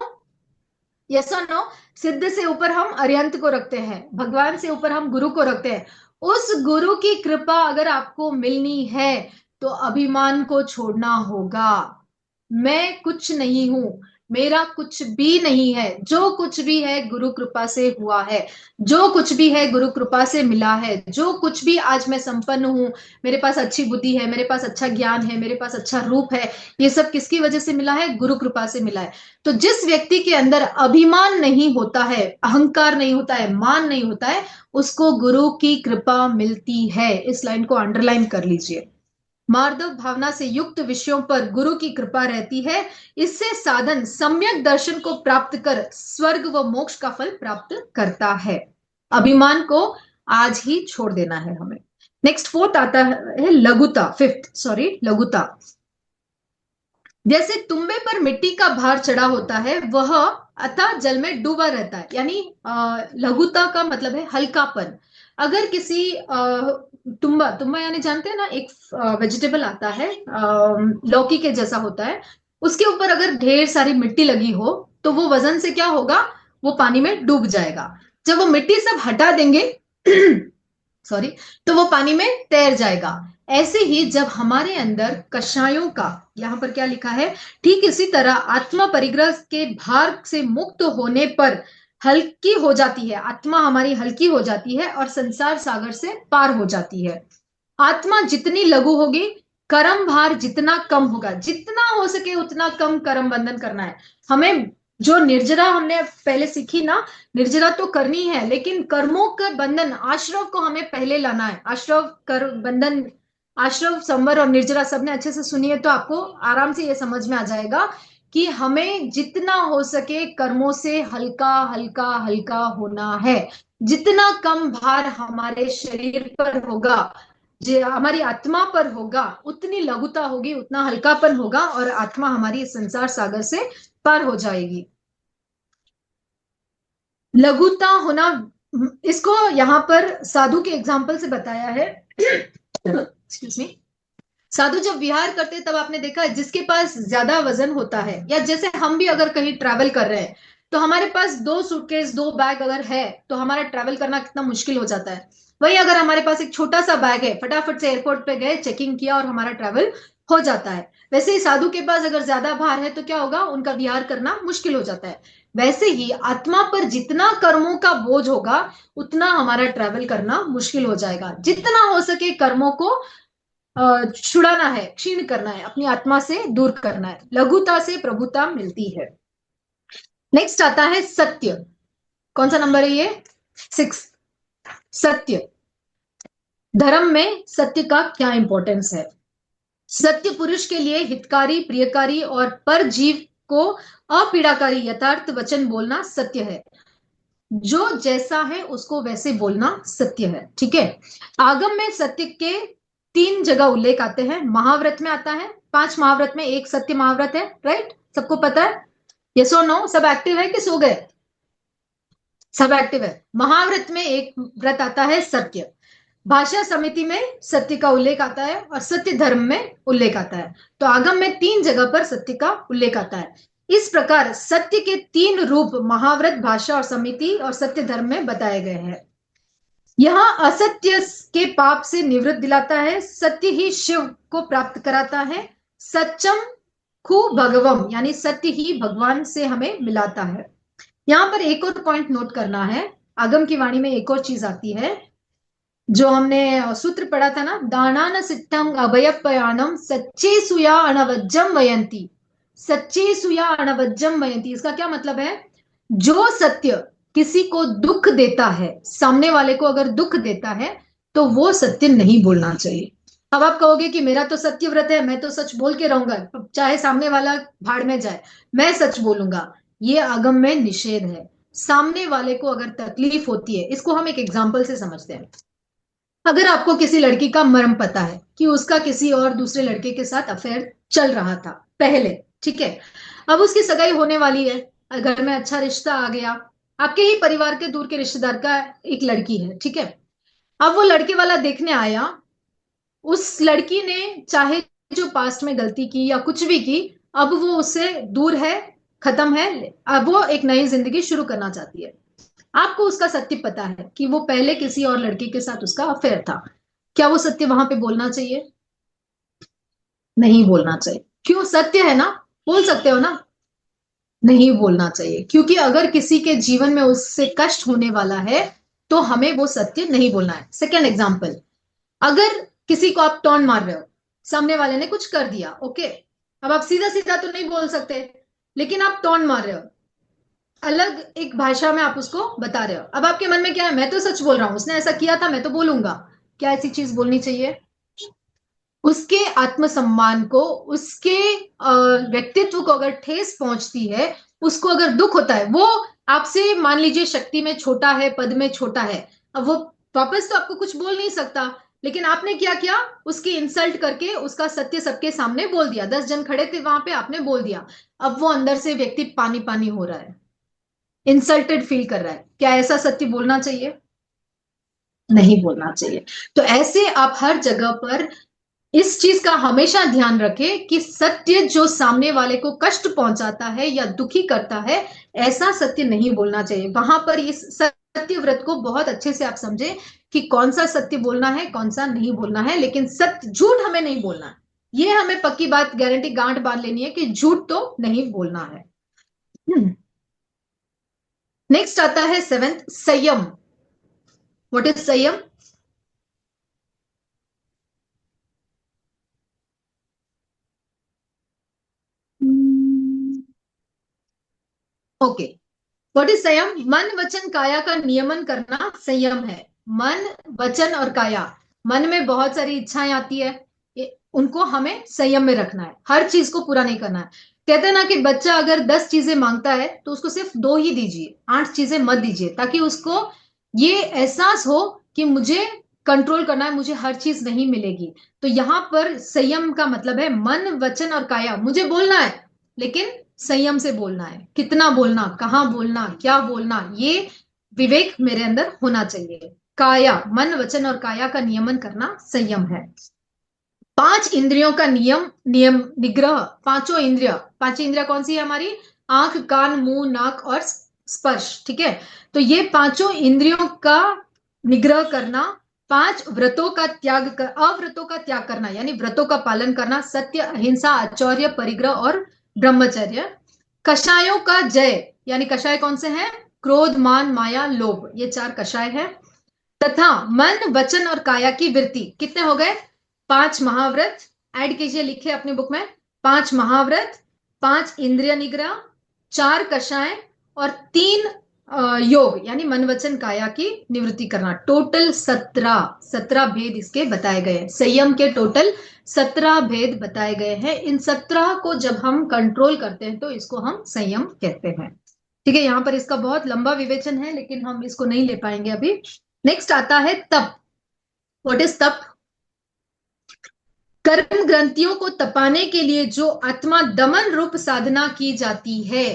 यस और नो? सिद्ध से ऊपर हम अरिहंत को रखते हैं, भगवान से ऊपर हम गुरु को रखते हैं। उस गुरु की कृपा अगर आपको मिलनी है, तो अभिमान को छोड़ना होगा। मैं कुछ नहीं हूं, मेरा कुछ भी नहीं है। जो कुछ भी है गुरु कृपा से हुआ है, जो कुछ भी है गुरु कृपा से मिला है। जो कुछ भी आज मैं संपन्न हूं, मेरे पास अच्छी बुद्धि है, मेरे पास अच्छा ज्ञान है, मेरे पास अच्छा रूप है, ये सब किसकी वजह से मिला है? गुरु कृपा से मिला है। तो जिस व्यक्ति के अंदर अभिमान नहीं होता है, अहंकार नहीं होता है, मान नहीं होता है, उसको गुरु की कृपा मिलती है। इस लाइन को अंडरलाइन कर लीजिए। मार्दव भावना से युक्त विषयों पर गुरु की कृपा रहती है। इससे साधन सम्यक दर्शन को प्राप्त कर स्वर्ग व मोक्ष का फल प्राप्त करता है। अभिमान को आज ही छोड़ देना है हमें। नेक्स्ट फोर्थ आता है लघुता, लघुता। जैसे तुम्बे पर मिट्टी का भार चढ़ा होता है, वह अथाह जल में डूबा रहता है। यानी लघुता का मतलब है हल्कापन। अगर किसी तुम्बा, तुम्बा यानी जानते हैं ना, एक वेजिटेबल आता है, लौकी के जैसा होता है, उसके ऊपर अगर ढेर सारी मिट्टी लगी हो, तो वो वजन से क्या होगा? वो पानी में डूब जाएगा। जब वो मिट्टी सब हटा देंगे सॉरी, तो वो पानी में तैर जाएगा। ऐसे ही जब हमारे अंदर कषायों का, यहां पर क्या लिखा है, ठीक इसी तरह आत्मा परिग्रह के भार से मुक्त होने पर हल्की हो जाती है। आत्मा हमारी हल्की हो जाती है और संसार सागर से पार हो जाती है। आत्मा जितनी लघु होगी, कर्म भार जितना कम होगा। जितना हो सके उतना कम कर्म बंधन करना है हमें। जो निर्जरा हमने पहले सीखी ना, निर्जरा तो करनी है, लेकिन कर्मों का बंधन, आश्रव को हमें पहले लाना है। आश्रव, कर बंधन, आश्रव, संवर और निर्जरा सबने अच्छे से सुनिए, तो आपको आराम से ये समझ में आ जाएगा कि हमें जितना हो सके कर्मों से हल्का हल्का हल्का होना है। जितना कम भार हमारे शरीर पर होगा, जो हमारी आत्मा पर होगा, उतनी लघुता होगी, उतना हल्कापन होगा, और आत्मा हमारी इस संसार सागर से पार हो जाएगी। लघुता होना, इसको यहां पर साधु के एग्जाम्पल से बताया है। Excuse me. साधु जब विहार करते हैं तब आपने देखा है जिसके पास ज्यादा वजन होता है, या जैसे हम भी अगर कहीं ट्रैवल कर रहे हैं तो हमारे पास 2 सूटकेस 2 बैग अगर है तो हमारा ट्रैवल करना कितना मुश्किल हो जाता है। वही अगर हमारे पास एक छोटा सा बैग है, फटाफट से एयरपोर्ट पे गए, चेकिंग किया और हमारा ट्रैवल हो जाता है। वैसे ही साधु के पास अगर ज्यादा भार है तो क्या होगा, उनका विहार करना मुश्किल हो जाता है। वैसे ही आत्मा पर जितना कर्मों का बोझ होगा उतना हमारा ट्रैवल करना मुश्किल हो जाएगा। जितना हो सके कर्मों को छुड़ाना है, क्षीण करना है, अपनी आत्मा से दूर करना है। लघुता से प्रभुता मिलती है। नेक्स्ट आता है सत्य। कौन सा नंबर है ये? 6। सत्य। धर्म में सत्य का क्या इंपॉर्टेंस है? सत्य पुरुष के लिए हितकारी, प्रियकारी और पर जीव को अपीड़ाकारी यथार्थ वचन बोलना सत्य है। जो जैसा है उसको वैसे बोलना सत्य है। ठीक है। आगम में सत्य के 3 जगह उल्लेख आते हैं। महाव्रत में आता है, 5 महाव्रत में एक सत्य महाव्रत है, राइट? सबको पता है? यस और नो? सब एक्टिव है कि सो गए? सब एक्टिव है। महाव्रत में एक व्रत आता है सत्य। भाषा समिति में सत्य का उल्लेख आता है और सत्य धर्म में उल्लेख आता है। तो आगम में 3 जगह पर सत्य का उल्लेख आता है। इस प्रकार सत्य के 3 रूप महाव्रत, भाषा और समिति और सत्य धर्म में बताए गए हैं। यहां असत्य के पाप से निवृत्त दिलाता है, सत्य ही शिव को प्राप्त कराता है, सच्चम खु भगवम यानी सत्य ही भगवान से हमें मिलाता है। यहां पर एक और पॉइंट नोट करना है। आगम की वाणी में एक और चीज आती है जो हमने सूत्र पढ़ा था ना, दानान सिद्धम अभयपयानम सच्चे सुया अनवज्जम वयंती। सच्चे सुया अनवज्जम वयंती, इसका क्या मतलब है? जो सत्य किसी को दुख देता है, सामने वाले को अगर दुख देता है तो वो सत्य नहीं बोलना चाहिए। अब आप कहोगे कि मेरा तो सत्य व्रत है, मैं तो सच बोल के रहूंगा, चाहे सामने वाला भाड़ में जाए, मैं सच बोलूंगा। ये आगम में निषेध है। सामने वाले को अगर तकलीफ होती है, इसको हम एक एग्जाम्पल से समझते हैं। अगर आपको किसी लड़की का मर्म पता है कि उसका किसी और दूसरे लड़के के साथ अफेयर चल रहा था पहले, ठीक है, अब उसकी सगाई होने वाली है, घर में अच्छा रिश्ता आ गया, आपके ही परिवार के दूर के रिश्तेदार का एक लड़की है, ठीक है, अब वो लड़के वाला देखने आया, उस लड़की ने चाहे जो पास्ट में गलती की या कुछ भी की, अब वो उससे दूर है, खत्म है, अब वो एक नई जिंदगी शुरू करना चाहती है। आपको उसका सत्य पता है कि वो पहले किसी और लड़के के साथ उसका अफेयर था। क्या वो सत्य वहां पे बोलना चाहिए? नहीं बोलना चाहिए। क्यों? सत्य है ना, बोल सकते हो ना? नहीं बोलना चाहिए, क्योंकि अगर किसी के जीवन में उससे कष्ट होने वाला है तो हमें वो सत्य नहीं बोलना है। सेकेंड एग्जाम्पल, अगर किसी को आप टॉन्ट मार रहे हो, सामने वाले ने कुछ कर दिया, ओके, अब आप सीधा सीधा तो नहीं बोल सकते, लेकिन आप टॉन्ट मार रहे हो, अलग एक भाषा में आप उसको बता रहे हो। अब आपके मन में क्या है? मैं तो सच बोल रहा हूं, उसने ऐसा किया था, मैं तो बोलूंगा। क्या ऐसी चीज बोलनी चाहिए? उसके आत्मसम्मान को, उसके व्यक्तित्व को अगर ठेस पहुंचती है, उसको अगर दुख होता है, वो आपसे मान लीजिए शक्ति में छोटा है, पद में छोटा है, अब वो वापस तो आपको कुछ बोल नहीं सकता, लेकिन आपने क्या किया? उसकी इंसल्ट करके उसका सत्य सबके सामने बोल दिया। 10 जन खड़े थे वहां पे, आपने बोल दिया। अब वो अंदर से व्यक्ति पानी पानी हो रहा है, इंसल्टेड फील कर रहा है। क्या ऐसा सत्य बोलना चाहिए? नहीं बोलना चाहिए। तो ऐसे आप हर जगह पर इस चीज का हमेशा ध्यान रखें कि सत्य जो सामने वाले को कष्ट पहुंचाता है या दुखी करता है, ऐसा सत्य नहीं बोलना चाहिए। वहां पर इस सत्य व्रत को बहुत अच्छे से आप समझे कि कौन सा सत्य बोलना है, कौन सा नहीं बोलना है, लेकिन सत्य, झूठ हमें नहीं बोलना है। ये हमें पक्की बात, गारंटी, गांठ बांध लेनी है कि झूठ तो नहीं बोलना है। नेक्स्ट आता है 7th, संयम। व्हाट इज संयम? ओके, व्हाट इज संयम? मन वचन काया का नियमन करना संयम है। मन वचन और काया, मन में बहुत सारी इच्छाएं आती है, उनको हमें संयम में रखना है, हर चीज को पूरा नहीं करना है। कहते हैं ना कि बच्चा अगर 10 चीजें मांगता है तो उसको सिर्फ 2 ही दीजिए, 8 चीजें मत दीजिए, ताकि उसको ये एहसास हो कि मुझे कंट्रोल करना है, मुझे हर चीज नहीं मिलेगी। तो यहां पर संयम का मतलब है मन वचन और काया, मुझे बोलना है लेकिन संयम से बोलना है। कितना बोलना, कहाँ बोलना, क्या बोलना, ये विवेक मेरे अंदर होना चाहिए। काया, मन वचन और काया का नियमन करना संयम है। 5 इंद्रियों का निग्रह, पांचों इंद्रिया कौन सी है हमारी? आंख, कान, मुंह, नाक और स्पर्श, ठीक है। तो ये पांचों इंद्रियों का निग्रह करना, 5 व्रतों का अव्रतों का त्याग करना यानी व्रतों का पालन करना, सत्य, अहिंसा, आचौर्य, परिग्रह और ब्रह्मचर्य। कषायों का जय यानी कषाय कौन से हैं? क्रोध, मान, माया, लोभ, ये 4 कषाय है। तथा मन, वचन और काया की वृत्ति। कितने हो गए? 5 महाव्रत ऐड कीजिए, लिखे अपनी बुक में। 5 महाव्रत, 5 इंद्रिय निग्रह, 4 कषाय और 3 योग यानी मन, वचन, काया की निवृत्ति करना। टोटल 17 भेद इसके बताए गए हैं। संयम के टोटल 17 भेद बताए गए हैं। इन 17 को जब हम कंट्रोल करते हैं तो इसको हम संयम कहते हैं, ठीक है। यहाँ पर इसका बहुत लंबा विवेचन है लेकिन हम इसको नहीं ले पाएंगे अभी। नेक्स्ट आता है तप। व्हाट इज तप? कर्म ग्रंथियों को तपाने के लिए जो आत्मा दमन रूप साधना की जाती है,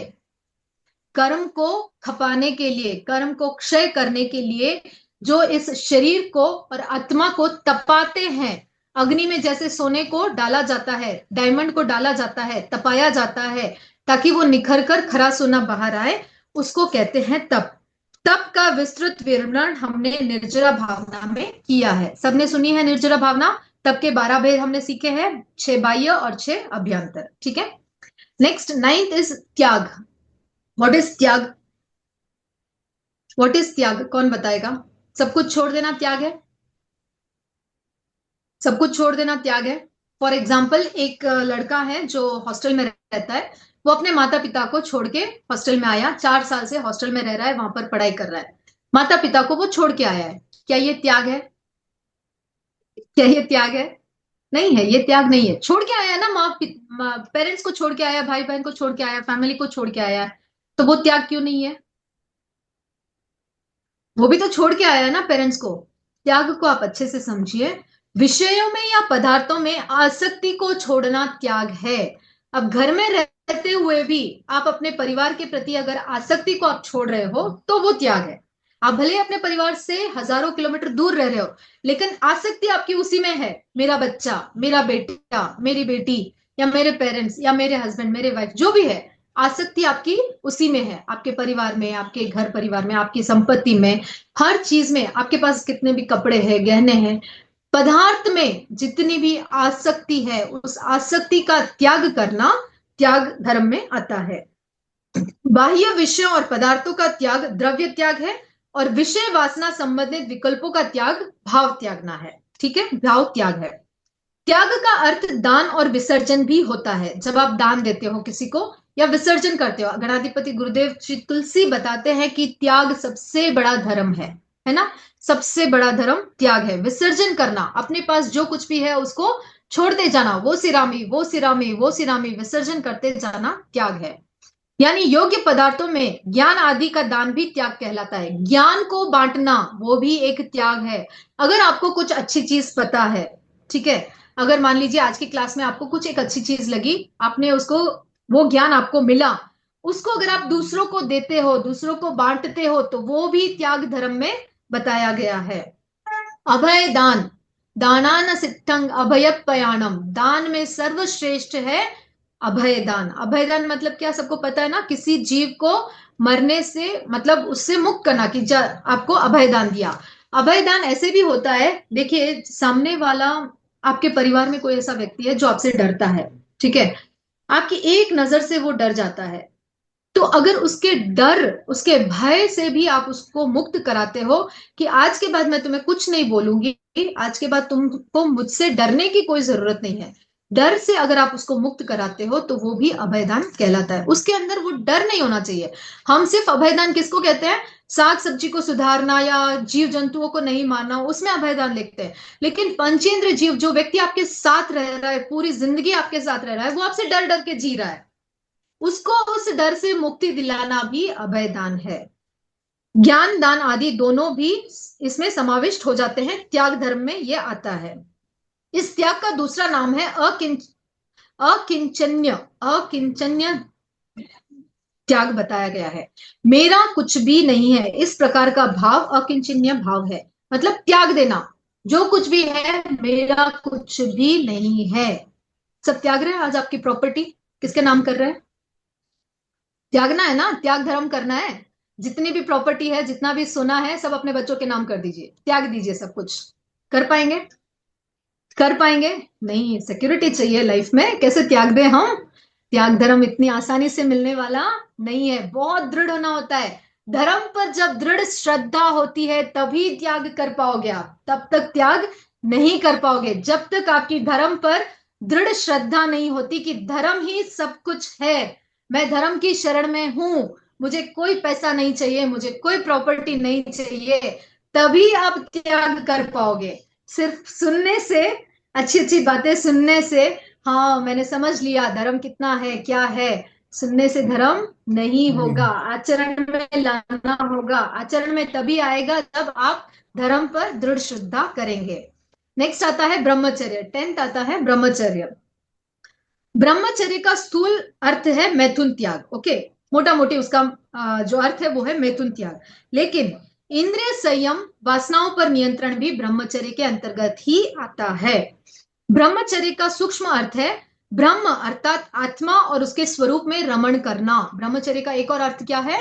कर्म को खपाने के लिए, कर्म को क्षय करने के लिए जो इस शरीर को और आत्मा को तपाते हैं, अग्नि में जैसे सोने को डाला जाता है, डायमंड को डाला जाता है, तपाया जाता है ताकि वो निखर कर खरा सोना बाहर आए, उसको कहते हैं तप। तप का विस्तृत विवरण हमने निर्जरा भावना में किया है। सबने सुनी है निर्जरा भावना? तप के 12 भेद हमने सीखे हैं, 6 बाह्य और 6 अभ्यंतर, ठीक है। नेक्स्ट 9th इज त्याग। व्हाट इज त्याग? व्हाट इज त्याग? कौन बताएगा? सब कुछ छोड़ देना त्याग है? सब कुछ छोड़ देना त्याग है। फॉर एग्जाम्पल, एक लड़का है जो हॉस्टल में रहता है, वो अपने माता पिता को छोड़ के हॉस्टल में आया, 4 साल से हॉस्टल में रह रहा है, वहां पर पढ़ाई कर रहा है, माता पिता को वो छोड़ के आया है। क्या ये त्याग है? क्या ये त्याग है? नहीं है, ये त्याग नहीं है। छोड़ के आया है ना, पेरेंट्स को छोड़ के आया, भाई बहन को छोड़ के आया, फैमिली को छोड़ के आया है, तो वो त्याग क्यों नहीं है? वो भी तो छोड़ के आया है ना पेरेंट्स को। त्याग को आप अच्छे से समझिए। विषयों में या पदार्थों में आसक्ति को छोड़ना त्याग है। अब घर में रहते हुए भी आप अपने परिवार के प्रति अगर आसक्ति को आप छोड़ रहे हो तो वो त्याग है। आप भले अपने परिवार से हजारों किलोमीटर दूर रह रहे हो लेकिन आसक्ति आपकी उसी में है। मेरा बच्चा, मेरा बेटा, मेरी बेटी, या मेरे पेरेंट्स, या मेरे हस्बैंड, मेरे वाइफ, जो भी है, आसक्ति आपकी उसी में है। आपके परिवार में, आपके घर परिवार में, आपकी संपत्ति में, हर चीज में। आपके पास कितने भी कपड़े हैं, गहने हैं, पदार्थ में जितनी भी आसक्ति है, उस आसक्ति का त्याग करना त्याग धर्म में आता है। बाह्य विषयों और पदार्थों का त्याग द्रव्य त्याग है और विषय वासना संबंधित विकल्पों का त्याग भाव त्यागना है, ठीक है। भाव त्याग है। त्याग का अर्थ दान और विसर्जन भी होता है। जब आप दान देते हो किसी को या विसर्जन करते हो, गणाधिपति गुरुदेव श्री तुलसी बताते हैं कि त्याग सबसे बड़ा धर्म है ना। सबसे बड़ा धर्म त्याग है। विसर्जन करना, अपने पास जो कुछ भी है उसको छोड़ते जाना, वो सिरामी, वो सिरामी, वो सिरामी, विसर्जन करते जाना त्याग है। यानी योग्य पदार्थों में ज्ञान आदि का दान भी त्याग कहलाता है। ज्ञान को बांटना वो भी एक त्याग है। अगर आपको कुछ अच्छी चीज पता है, ठीक है, अगर मान लीजिए आज की क्लास में आपको कुछ एक अच्छी चीज लगी, आपने उसको, वो ज्ञान आपको मिला, उसको अगर आप दूसरों को देते हो, दूसरों को बांटते हो, तो वो भी त्याग धर्म में बताया गया है। अभय दान, दानान सिद्धंग अभयपयाणम, दान में सर्वश्रेष्ठ है अभय दान। अभय दान मतलब क्या? सबको पता है ना, किसी जीव को मरने से, मतलब उससे मुक्त करना, कि आपको अभय दान दिया। अभय दान ऐसे भी होता है, देखिए सामने वाला, आपके परिवार में कोई ऐसा व्यक्ति है जो आपसे डरता है, ठीक है, आपकी एक नजर से वो डर जाता है, तो अगर उसके डर, उसके भय से भी आप उसको मुक्त कराते हो कि आज के बाद मैं तुम्हें कुछ नहीं बोलूंगी, आज के बाद तुमको मुझसे डरने की कोई जरूरत नहीं है, डर से अगर आप उसको मुक्त कराते हो तो वो भी अभयदान कहलाता है। उसके अंदर वो डर नहीं होना चाहिए। हम सिर्फ अभयदान किसको कहते हैं? साग सब्जी को सुधारना या जीव जंतुओं को नहीं मारना, उसमें अभयदान लिखते हैं। लेकिन पंचेंद्र जीव, जो व्यक्ति आपके साथ रह रहा है, पूरी जिंदगी आपके साथ रह रहा है, वो आपसे डर डर के जी रहा है, उसको उस डर से मुक्ति दिलाना भी अभयदान है। ज्ञान दान आदि दोनों भी इसमें समाविष्ट हो जाते हैं, त्याग धर्म में यह आता है। इस त्याग का दूसरा नाम है अकिंचन्य त्याग बताया गया है। मेरा कुछ भी नहीं है, इस प्रकार का भाव अकिंचन्य भाव है। मतलब त्याग देना, जो कुछ भी है मेरा कुछ भी नहीं है। सब त्याग रहे हैं आज आपकी प्रॉपर्टी, किसके नाम कर रहे हैं? त्यागना है ना, त्याग धर्म करना है। जितनी भी प्रॉपर्टी है, जितना भी सोना है, सब अपने बच्चों के नाम कर दीजिए, त्याग दीजिए सब कुछ। कर पाएंगे? कर पाएंगे? नहीं, सिक्योरिटी चाहिए लाइफ में, कैसे त्याग दें हम? त्याग धर्म इतनी आसानी से मिलने वाला नहीं है, बहुत दृढ़ होना होता है। धर्म पर जब दृढ़ श्रद्धा होती है तभी त्याग कर पाओगे आप, तब तक त्याग नहीं कर पाओगे जब तक आपकी धर्म पर दृढ़ श्रद्धा नहीं होती कि धर्म ही सब कुछ है, मैं धर्म की शरण में हूं, मुझे कोई पैसा नहीं चाहिए, मुझे कोई प्रॉपर्टी नहीं चाहिए, तभी आप त्याग कर पाओगे। सिर्फ सुनने से, अच्छी अच्छी बातें सुनने से, हाँ मैंने समझ लिया धर्म कितना है क्या है, सुनने से धर्म नहीं होगा, आचरण में लाना होगा। आचरण में तभी आएगा जब आप धर्म पर दृढ़ श्रद्धा करेंगे। नेक्स्ट आता है ब्रह्मचर्य, 10th आता है ब्रह्मचर्य। ब्रह्मचर्य का स्थूल अर्थ है मैथुन त्याग, ओके, मोटा मोटी उसका जो अर्थ है वो है मैथुन त्याग। लेकिन इंद्रिय संयम, वासनाओं पर नियंत्रण भी ब्रह्मचर्य के अंतर्गत ही आता है। ब्रह्मचर्य का सूक्ष्म अर्थ है ब्रह्म अर्थात आत्मा और उसके स्वरूप में रमण करना। ब्रह्मचर्य का एक और अर्थ क्या है?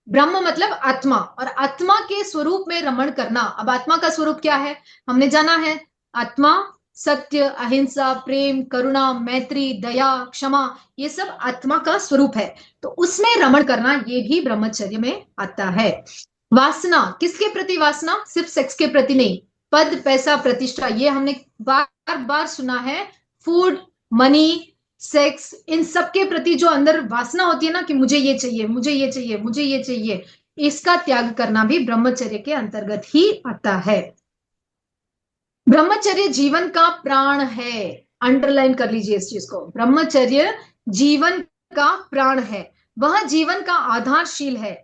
ब्रह्म मतलब आत्मा, और आत्मा के स्वरूप में रमण करना। अब आत्मा का स्वरूप क्या है हमने जाना है, आत्मा सत्य, अहिंसा, प्रेम, करुणा, मैत्री, दया, क्षमा, ये सब आत्मा का स्वरूप है, तो उसमें रमण करना ये भी ब्रह्मचर्य में आता है। वासना, किसके प्रति वासना? सिर्फ सेक्स के प्रति नहीं, पद, पैसा, प्रतिष्ठा, ये हमने बार बार सुना है। फूड, मनी, सेक्स, इन सब के प्रति जो अंदर वासना होती है ना कि मुझे ये चाहिए, मुझे ये चाहिए, मुझे ये चाहिए, इसका त्याग करना भी ब्रह्मचर्य के अंतर्गत ही आता है। ब्रह्मचर्य जीवन का प्राण है, अंडरलाइन कर लीजिए इस चीज को, ब्रह्मचर्य जीवन का प्राण है, वह जीवन का आधारशील है।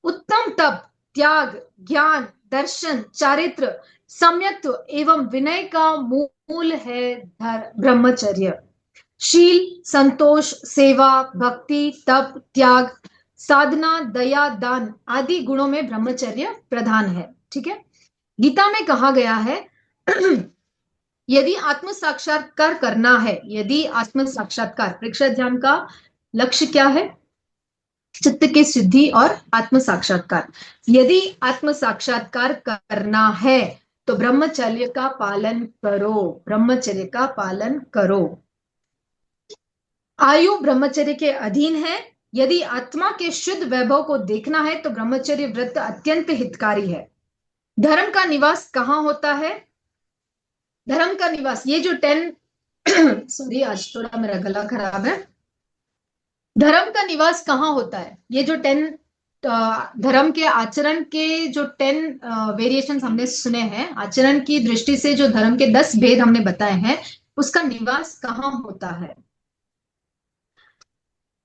उत्तम तप, त्याग, ज्ञान, दर्शन, चारित्र, सम्यक्त्व एवं विनय का मूल है ब्रह्मचर्य। शील, संतोष, सेवा, भक्ति, तप, त्याग, साधना, दया, दान आदि गुणों में ब्रह्मचर्य प्रधान है। ठीक है, गीता में कहा गया है यदि आत्म साक्षात्कार करना है, यदि आत्म साक्षात्कार, परीक्षा ध्यान का लक्ष्य क्या है? चित्त की सिद्धि और आत्म साक्षात्कार। यदि आत्म साक्षात्कार करना है तो ब्रह्मचर्य का पालन करो, ब्रह्मचर्य का पालन करो। आयु ब्रह्मचर्य के अधीन है। यदि आत्मा के शुद्ध वैभव को देखना है तो ब्रह्मचर्य व्रत अत्यंत हितकारी है। धर्म का निवास कहाँ होता है? धर्म का निवास, ये जो 10 सॉरी आज थोड़ा मेरा गला खराब है। धर्म का निवास कहाँ होता है? ये जो 10 धर्म के आचरण के जो 10 वेरिएशंस हमने सुने हैं, आचरण की दृष्टि से जो धर्म के 10 भेद हमने बताए हैं, उसका निवास कहाँ होता है?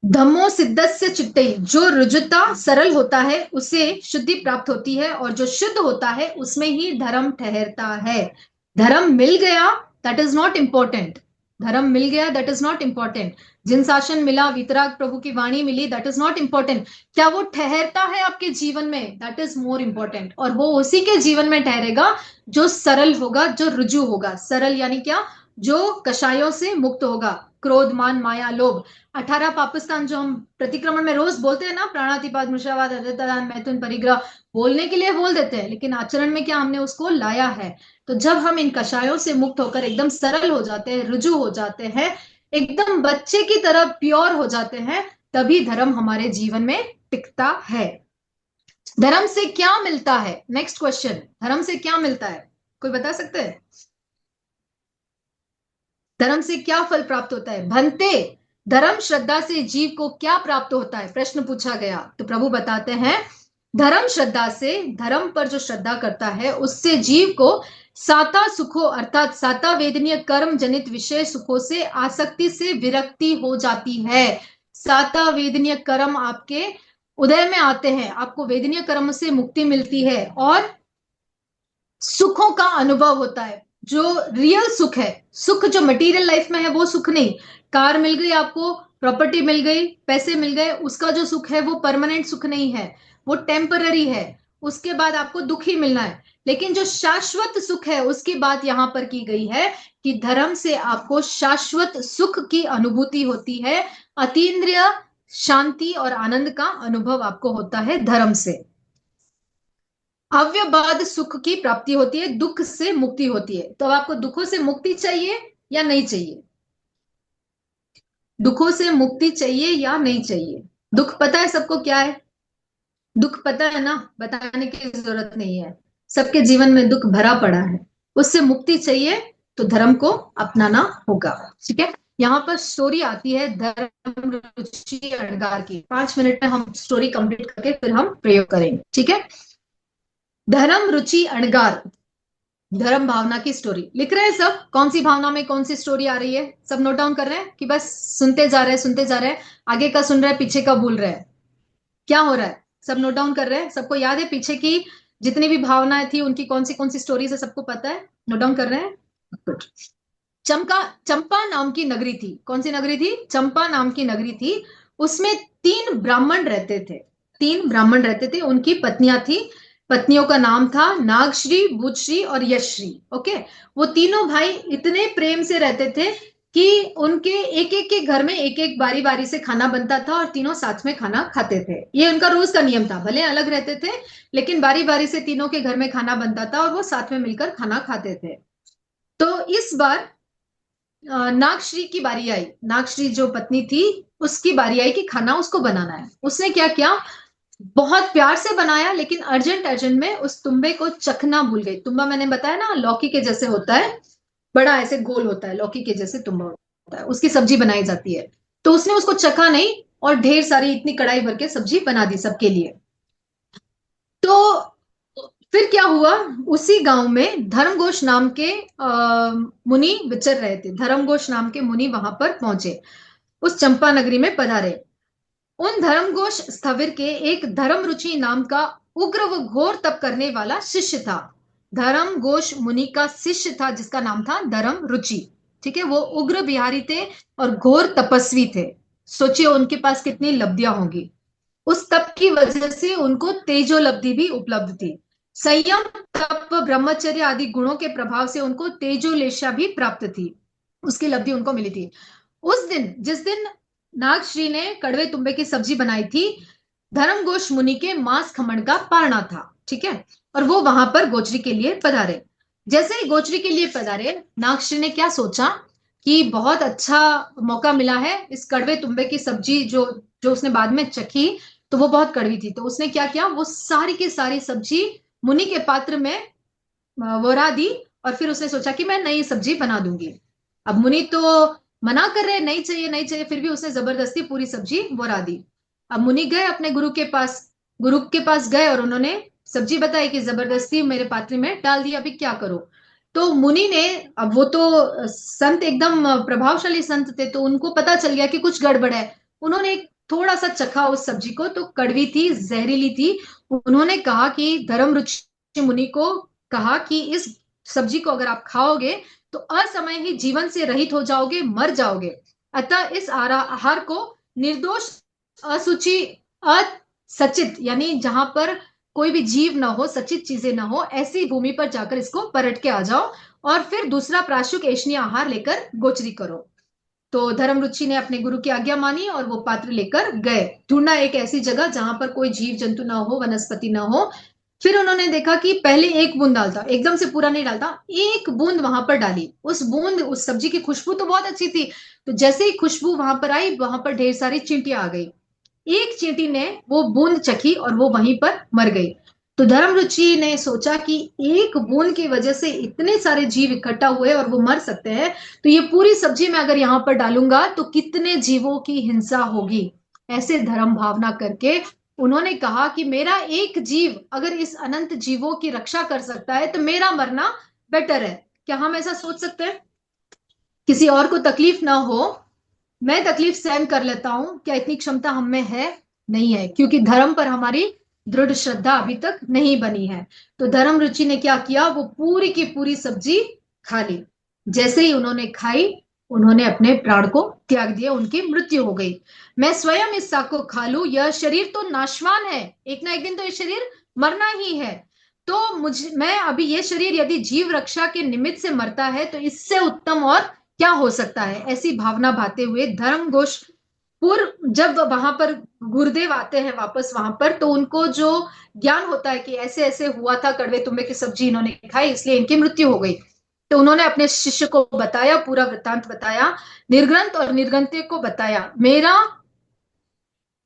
धम्मो सिद्धस्य चित्ते, जो रुजुता सरल होता है उसे शुद्धि प्राप्त होती है, और जो शुद्ध होता है उसमें ही धर्म ठहरता है। धर्म मिल गया दैट इज नॉट इंपॉर्टेंट, धर्म मिल गया दैट इज नॉट इंपॉर्टेंट, जिन शासन मिला, वितराग प्रभु की वाणी मिली, दैट इज नॉट इंपॉर्टेंट, क्या वो ठहरता है आपके जीवन में, दैट इज मोर इंपॉर्टेंट। और वो उसी के जीवन में ठहरेगा जो सरल होगा, जो रुजु होगा। सरल यानी क्या? जो कषायों से मुक्त होगा, क्रोध, मान, माया, लोभ, 18 पापिस्तान जो हम प्रतिक्रमण में रोज बोलते हैं ना, प्राणातिपात, मृषावाद, अजतदान, मैथुन, परिग्रह, बोलने के लिए बोल देते हैं, लेकिन आचरण में क्या हमने उसको लाया है? तो जब हम इन कषायों से मुक्त होकर एकदम सरल हो जाते हैं, रुजु हो जाते हैं, एकदम बच्चे की तरह प्योर हो जाते हैं, तभी धर्म हमारे जीवन में टिकता है। धर्म से क्या मिलता है? नेक्स्ट क्वेश्चन, धर्म से क्या मिलता है? कोई बता सकते हैं? धर्म से क्या फल प्राप्त होता है? भंते, धर्म श्रद्धा से जीव को क्या प्राप्त होता है? प्रश्न पूछा गया, तो प्रभु बताते हैं धर्म श्रद्धा से, धर्म पर जो श्रद्धा करता है उससे जीव को साता सुखों अर्थात साता वेदनीय कर्म जनित विषय सुखों से, आसक्ति से विरक्ति हो जाती है। साता वेदनीय कर्म आपके उदय में आते हैं, आपको वेदनीय कर्म से मुक्ति मिलती है और सुखों का अनुभव होता है। जो रियल सुख है, सुख जो मटेरियल लाइफ में है वो सुख नहीं, कार मिल गई आपको, प्रॉपर्टी मिल गई, पैसे मिल गए, उसका जो सुख है वो परमानेंट सुख नहीं है, वो टेम्पररी है। उसके बाद आपको दुख ही मिलना है, लेकिन जो शाश्वत सुख है उसकी बात यहां पर की गई है कि धर्म से आपको शाश्वत सुख की अनुभूति होती है, अतीन्द्रिय शांति और आनंद का अनुभव आपको होता है धर्म से। अव्यबाद सुख की प्राप्ति होती है, दुख से मुक्ति होती है। तो अब आपको दुखों से मुक्ति चाहिए या नहीं चाहिए? दुखों से मुक्ति चाहिए या नहीं चाहिए? दुख पता है सबको क्या है? दुख पता है ना, बताने की जरूरत नहीं है, सबके जीवन में दुख भरा पड़ा है। उससे मुक्ति चाहिए तो धर्म को अपनाना होगा। ठीक है, यहाँ पर स्टोरी आती है धर्म रुचि अणगार की। 5 मिनट में हम स्टोरी कंप्लीट करके फिर हम प्रयोग करेंगे। ठीक है, धर्म रुचि अणगार, धर्म भावना की स्टोरी लिख रहे हैं सब। कौन सी भावना में कौन सी स्टोरी आ रही है, सब नोट डाउन कर रहे हैं कि बस सुनते जा रहे हैं, सुनते जा रहे हैं, आगे का सुन रहे हैं, पीछे का भूल रहे हैं? क्या हो रहा है? सब नोट डाउन कर रहे हैं? सबको याद है पीछे की जितनी भी भावनाएं थी उनकी कौन सी स्टोरीज है, सबको पता है? नोट डाउन कर रहे हैं? गुड। चंपा नाम की नगरी थी। कौन सी नगरी थी? चंपा नाम की नगरी थी। उसमें 3 ब्राह्मण रहते थे। 3 ब्राह्मण रहते थे, उनकी पत्नियां थी। पत्नियों का नाम था नागश्री, बुधश्री और यशश्री। ओके, वो तीनों भाई इतने प्रेम से रहते थे कि उनके एक एक के घर में एक एक बारी बारी से खाना बनता था और तीनों साथ में खाना खाते थे। ये उनका रोज का नियम था, भले अलग रहते थे लेकिन बारी बारी से तीनों के घर में खाना बनता था और वो साथ में मिलकर खाना खाते थे। तो इस बार नागश्री की बारी आई। नागश्री जो पत्नी थी उसकी बारी आई कि खाना उसको बनाना है। उसने क्या किया, बहुत प्यार से बनाया लेकिन अर्जेंट में उस तुम्बे को चखना भूल गई। तुम्बा मैंने बताया ना लौकी के जैसे होता है, बड़ा ऐसे गोल होता है, लौकी के जैसे तुम्बा होता है, उसकी सब्जी बनाई जाती है। तो उसने उसको चखा नहीं और ढेर सारी इतनी कढ़ाई भर के सब्जी बना दी सबके लिए। तो फिर क्या हुआ, उसी गांव में धर्मघोष नाम के मुनि विचर रहे थे। धर्मघोष नाम के मुनि वहां पर पहुंचे, उस चंपा नगरी में पधारे। उन धर्मघोष स्थविर के एक धर्मरुचि नाम का उग्र व घोर तप करने वाला शिष्य था। धर्मघोष मुनि का शिष्य था जिसका नाम था धर्मरुचि। ठीक है, वो उग्र बिहारी थे और घोर तपस्वी थे। सोचिए उनके पास कितनी लब्धियां होंगी। उस तप की वजह से उनको तेजोलब्धि भी उपलब्ध थी। संयम, तप, ब्रह्मचर्य आदि गुणों के प्रभाव से उनको तेजोलेशा भी प्राप्त थी, उसकी लब्धि उनको मिली थी। उस दिन, जिस दिन नागश्री ने कड़वे तुम्बे की सब्जी बनाई थी, धर्मघोष मुनि के मांस खमण का पारना था। ठीक है, और वो वहां पर गोचरी के लिए पधारे। जैसे ही गोचरी के लिए पधारे, नागश्री ने क्या सोचा कि बहुत अच्छा मौका मिला है। इस कड़वे तुम्बे की सब्जी जो जो उसने बाद में चखी तो वो बहुत कड़वी थी। तो उसने क्या किया, वो सारी की सारी सब्जी मुनि के पात्र में वोरा दी और फिर उसने सोचा कि मैं नई सब्जी बना दूंगी। अब मुनि तो मना कर रहे, नहीं चाहिए नहीं चाहिए, फिर भी उसने जबरदस्ती पूरी सब्जी वोरा दी। अब मुनि गए अपने गुरु के पास गए और उन्होंने सब्जी बताई कि जबरदस्ती मेरे पात्र में डाल दिया, अभी क्या करो। तो मुनि ने, अब वो तो संत एकदम प्रभावशाली संत थे, तो उनको पता चल गया कि कुछ गड़बड़ है। उन्होंने थोड़ा सा चखा उस सब्जी को तो कड़वी थी, जहरीली थी। उन्होंने कहा कि धर्मरुचि मुनि को कहा कि इस सब्जी को अगर आप खाओगे तो असमय ही जीवन से रहित हो जाओगे, मर जाओगे। अतः इस आहार को निर्दोष, असुचि, असचित यानी जहां पर कोई भी जीव ना हो, सचित चीजें ना हो, ऐसी भूमि पर जाकर इसको परट के आ जाओ और फिर दूसरा प्राशुक ऐष्णीय आहार लेकर गोचरी करो। तो धर्मरुचि ने अपने गुरु की आज्ञा मानी और वो पात्र लेकर गए। ढूंढा एक ऐसी जगह जहां पर कोई जीव जंतु ना हो, वनस्पति ना हो। फिर उन्होंने देखा कि पहले एक बूंद डालता, एकदम से पूरा नहीं डालता, एक बूंद वहां पर डाली। उस सब्जी की खुशबू तो बहुत अच्छी थी, तो जैसे ही खुशबू वहां पर आई, वहां पर ढेर सारी चींटियां आ गई। एक चींटी ने वो बूंद चखी और वो वहीं पर मर गई। तो धर्मरुचि ने सोचा कि एक बूंद की वजह से इतने सारे जीव इकट्ठा हुए और वो मर सकते हैं, तो ये पूरी सब्जी मैं अगर यहां पर डालूंगा तो कितने जीवों की हिंसा होगी। ऐसे धर्म भावना करके उन्होंने कहा कि मेरा एक जीव अगर इस अनंत जीवों की रक्षा कर सकता है तो मेरा मरना बेटर है। क्या हम ऐसा सोच सकते हैं? किसी और को तकलीफ ना हो, मैं तकलीफ सहन कर लेता हूं, क्या इतनी क्षमता हम में है? नहीं है, क्योंकि धर्म पर हमारी दृढ़ श्रद्धा अभी तक नहीं बनी है। तो धर्मरुचि ने क्या किया, वो पूरी की पूरी सब्जी खा ली। जैसे ही उन्होंने खाई, उन्होंने अपने प्राण को त्याग दिया, उनकी मृत्यु हो गई। मैं स्वयं इस साग को खा लूं, यह शरीर तो नाशवान है, एक ना एक दिन तो ये शरीर मरना ही है, तो मैं अभी ये शरीर यदि जीव रक्षा के निमित्त से मरता है तो इससे उत्तम और क्या हो सकता है। ऐसी भावना भाते हुए धर्म घोष पूर्व जब वहां पर गुरुदेव आते हैं वापस वहां पर, तो उनको जो ज्ञान होता है कि ऐसे ऐसे हुआ था, कड़वे तुम्बे की सब्जी इन्होंने खाई इसलिए इनकी मृत्यु हो गई, तो उन्होंने अपने शिष्य को बताया, पूरा वृत्तांत बताया, निर्ग्रंथ और निर्गंत्य को बताया। मेरा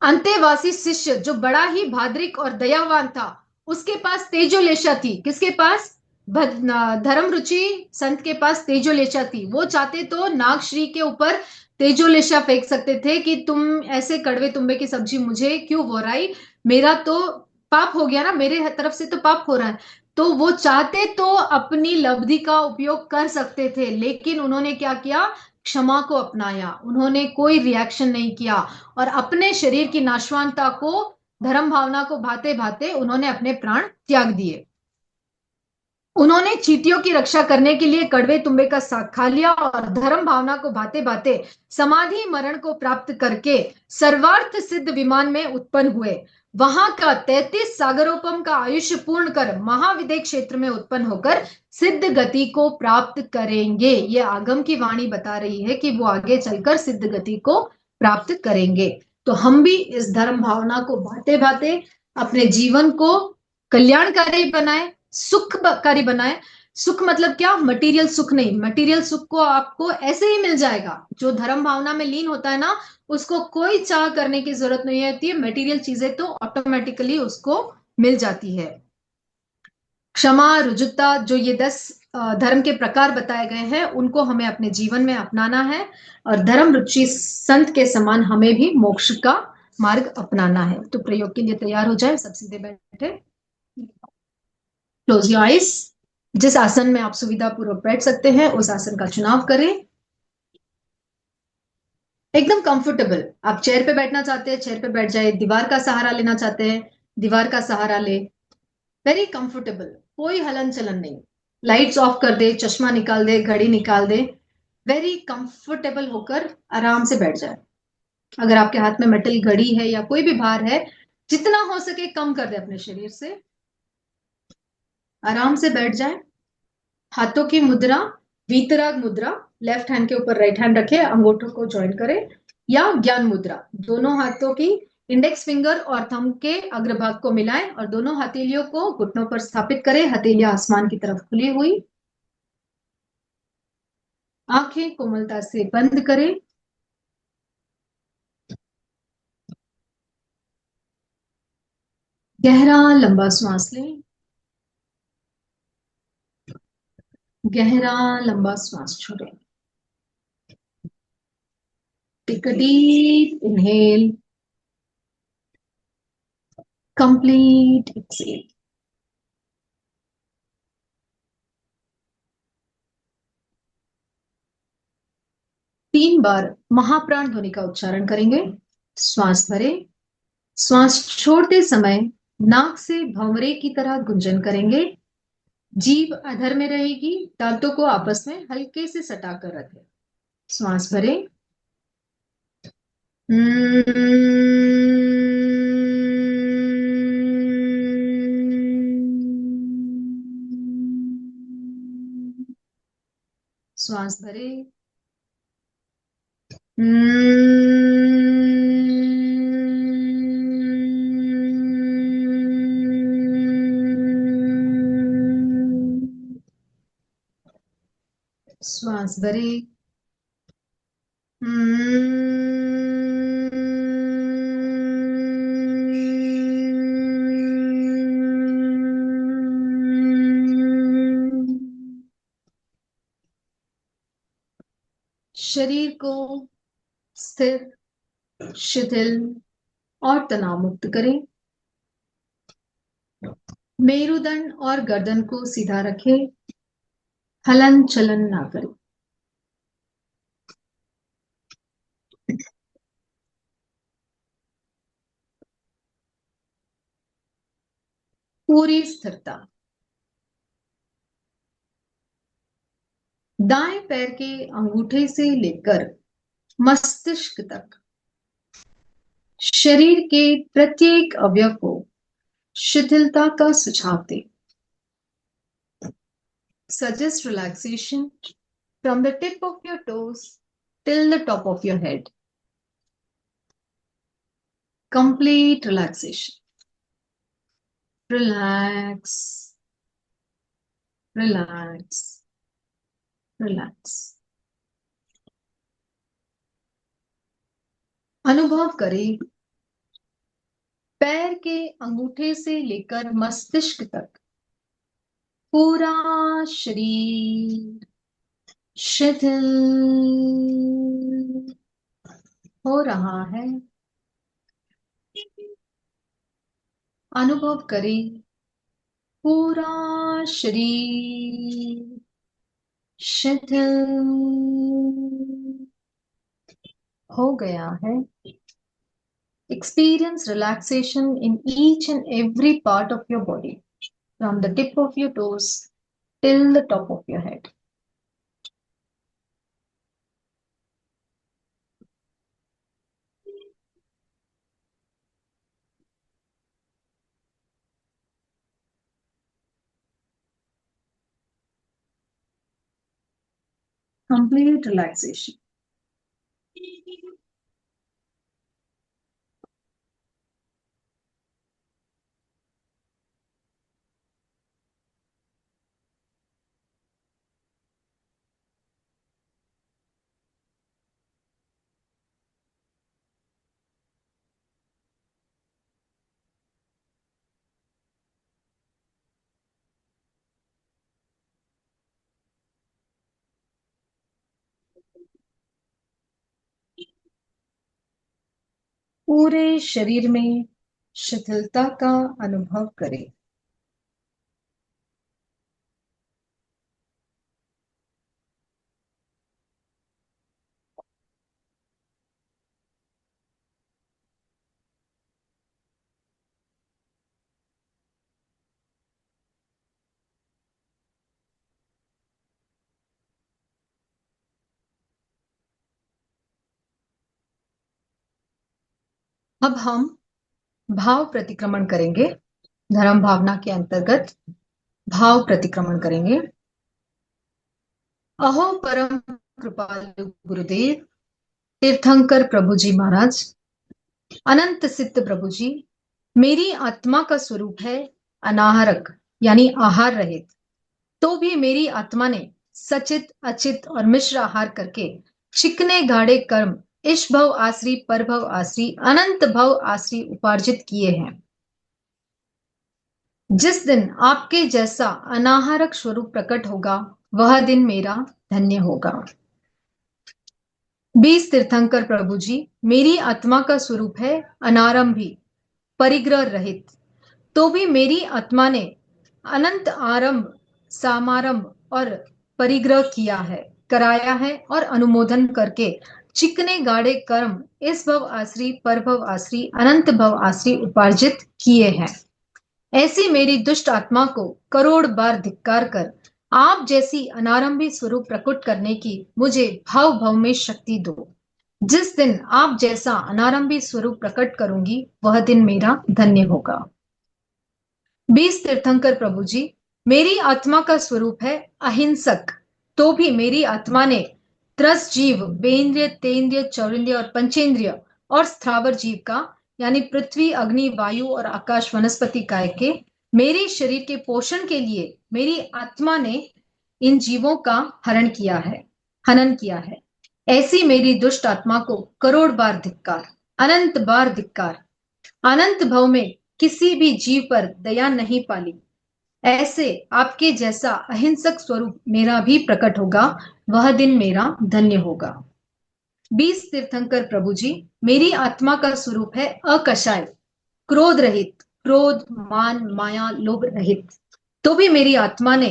अंतेवासी शिष्य जो बड़ा ही भाद्रिक और दयावान था, उसके पास तेजोलेशा थी। किसके पास? धर्म रुचि संत के पास तेजोलेशा थी। वो चाहते तो नागश्री के ऊपर तेजोलेशा फेंक सकते थे कि तुम ऐसे कड़वे तुम्बे की सब्जी मुझे क्यों हो रही, मेरा तो पाप हो गया ना, मेरे तरफ से तो पाप हो रहा है। तो वो चाहते तो अपनी लब्धि का उपयोग कर सकते थे, लेकिन उन्होंने क्या किया? क्षमा को अपनाया। उन्होंने कोई रिएक्शन नहीं किया और अपने शरीर की नाशवानता को, धर्म भावना को भाते भाते उन्होंने अपने प्राण त्याग दिए। उन्होंने चींटियों की रक्षा करने के लिए कड़वे तुम्बे का साग खा लिया और धर्म भावना को भाते भाते समाधि मरण को प्राप्त करके सर्वार्थ सिद्ध विमान में उत्पन्न हुए। वहां का 33 सागरोपम का आयुष्य पूर्ण कर महाविदेह क्षेत्र में उत्पन्न होकर सिद्ध गति को प्राप्त करेंगे। ये आगम की वाणी बता रही है कि वो आगे चलकर सिद्ध गति को प्राप्त करेंगे। तो हम भी इस धर्म भावना को भाते भाते अपने जीवन को कल्याणकारी बनाए, सुखकारी बनाए। सुख मतलब क्या? मटेरियल सुख नहीं, मटेरियल सुख को आपको ऐसे ही मिल जाएगा। जो धर्म भावना में लीन होता है ना, उसको कोई चाह करने की जरूरत नहीं होती है, मटेरियल चीजें तो ऑटोमेटिकली उसको मिल जाती है। क्षमा, रुजुता, जो ये 10 धर्म के प्रकार बताए गए हैं, उनको हमें अपने जीवन में अपनाना है और धर्म रुचि संत के समान हमें भी मोक्ष का मार्ग अपनाना है। तो प्रयोग के लिए तैयार हो जाए, सब सीधे बैठे, क्लोज योर आइज। जिस आसन में आप सुविधा पूर्वक बैठ सकते हैं उस आसन का चुनाव करें। एकदम कंफर्टेबल। आप चेयर पे बैठना चाहते हैं चेयर पे बैठ जाए, दीवार का सहारा लेना चाहते हैं दीवार का सहारा ले। वेरी कंफर्टेबल, कोई हलन चलन नहीं। लाइट्स ऑफ कर दे, चश्मा निकाल दे, घड़ी निकाल दे, वेरी कंफर्टेबल होकर आराम से बैठ जाए। अगर आपके हाथ में मेटल घड़ी है या कोई भी भार है, जितना हो सके कम कर दे अपने शरीर से। आराम से बैठ जाए। हाथों की मुद्रा वीतराग मुद्रा, लेफ्ट हैंड के ऊपर राइट हैंड रखे, अंगूठों को ज्वाइन करें, या ज्ञान मुद्रा, दोनों हाथों की इंडेक्स फिंगर और थंब के अग्रभाग को मिलाएं और दोनों हथेलियों को घुटनों पर स्थापित करें, हथेलियां आसमान की तरफ खुली हुई। आंखें कोमलता से बंद करें। गहरा लंबा श्वास लें। गहरा लंबा श्वास छोड़ें। Take a deep inhale, complete exhale. 3 बार महाप्राण ध्वनि का उच्चारण करेंगे। श्वास भरें। श्वास छोड़ते समय नाक से भंवरे की तरह गुंजन करेंगे। जीभ अधर में रहेगी, दांतों को आपस में हल्के से सटाकर रखें। श्वास भरें। श्वास भरें। श्वास भरें। शरीर को स्थिर, शिथिल और तनाव मुक्त करें। मेरुदंड और गर्दन को सीधा रखें, हलन चलन ना करें। पूरी स्थिरता। दाएं पैर के अंगूठे से लेकर मस्तिष्क तक शरीर के प्रत्येक अवयव को शिथिलता का सुझाव दें। Suggest relaxation from the tip of your toes till the top of your head. Complete relaxation. Relax, relax, relax. अनुभव करें पैर के अंगूठे से लेकर मस्तिष्क तक पूरा शरीर शिथिल हो रहा है। अनुभव करें पूरा शरीर शिथिल हो गया है। Experience relaxation in each and every part of your body, from the tip of your toes till the top of your head. Complete relaxation. पूरे शरीर में शिथिलता का अनुभव करें। अब हम भाव प्रतिक्रमण करेंगे। धर्म भावना के अंतर्गत भाव प्रतिक्रमण करेंगे। अहो परम कृपालु गुरुदेव तीर्थंकर प्रभु जी महाराज, अनंत सिद्ध प्रभु जी, मेरी आत्मा का स्वरूप है अनाहरक यानी आहार रहित, तो भी मेरी आत्मा ने सचित अचित और मिश्र आहार करके चिकने गाढ़े कर्म इस भव आश्री परभव आश्री अनंत भव आश्री उपार्जित किए हैं। जिस दिन आपके जैसा अनाहारक स्वरूप प्रकट होगा वह दिन मेरा धन्य होगा। 20 तीर्थंकर प्रभु जी, मेरी आत्मा का स्वरूप है अनारंभी परिग्रह रहित, तो भी मेरी आत्मा ने अनंत आरंभ समारंभ और परिग्रह किया है, कराया है और अनुमोदन करके चिकने गाढ़े कर्म इस भव आश्री परभव आश्री अनंत भव आश्री उपार्जित किए हैं। ऐसी मेरी दुष्ट आत्मा को करोड़ बार धिक्कार कर आप जैसी अनारंभी स्वरूप प्रकट करने की मुझे भाव भाव में शक्ति दो। जिस दिन आप जैसा अनारंभी स्वरूप प्रकट करूंगी वह दिन मेरा धन्य होगा। 20 तीर्थंकर प्रभु जी, मेरी आत्मा का स्वरूप है अहिंसक, तो भी मेरी आत्मा ने त्रस जीव बेंद्रिय तेंद्रिय चौरिंद्रिय और पंचेंद्रिय और स्थावर जीव का यानी पृथ्वी अग्नि वायु और आकाश वनस्पति काय के मेरे शरीर के पोषण के लिए मेरी आत्मा ने इन जीवों का हरण किया है, हनन किया है। ऐसी मेरी दुष्ट आत्मा को करोड़ बार धिक्कार, अनंत बार धिक्कार। अनंत भव में किसी भी जीव पर दया नहीं पाली। ऐसे आपके जैसा अहिंसक स्वरूप मेरा भी प्रकट होगा, वह दिन मेरा धन्य होगा। 20 तीर्थंकर प्रभु जी, मेरी आत्मा का स्वरूप है अकषाय क्रोध रहित, क्रोध मान माया लोभ रहित, तो भी मेरी आत्मा ने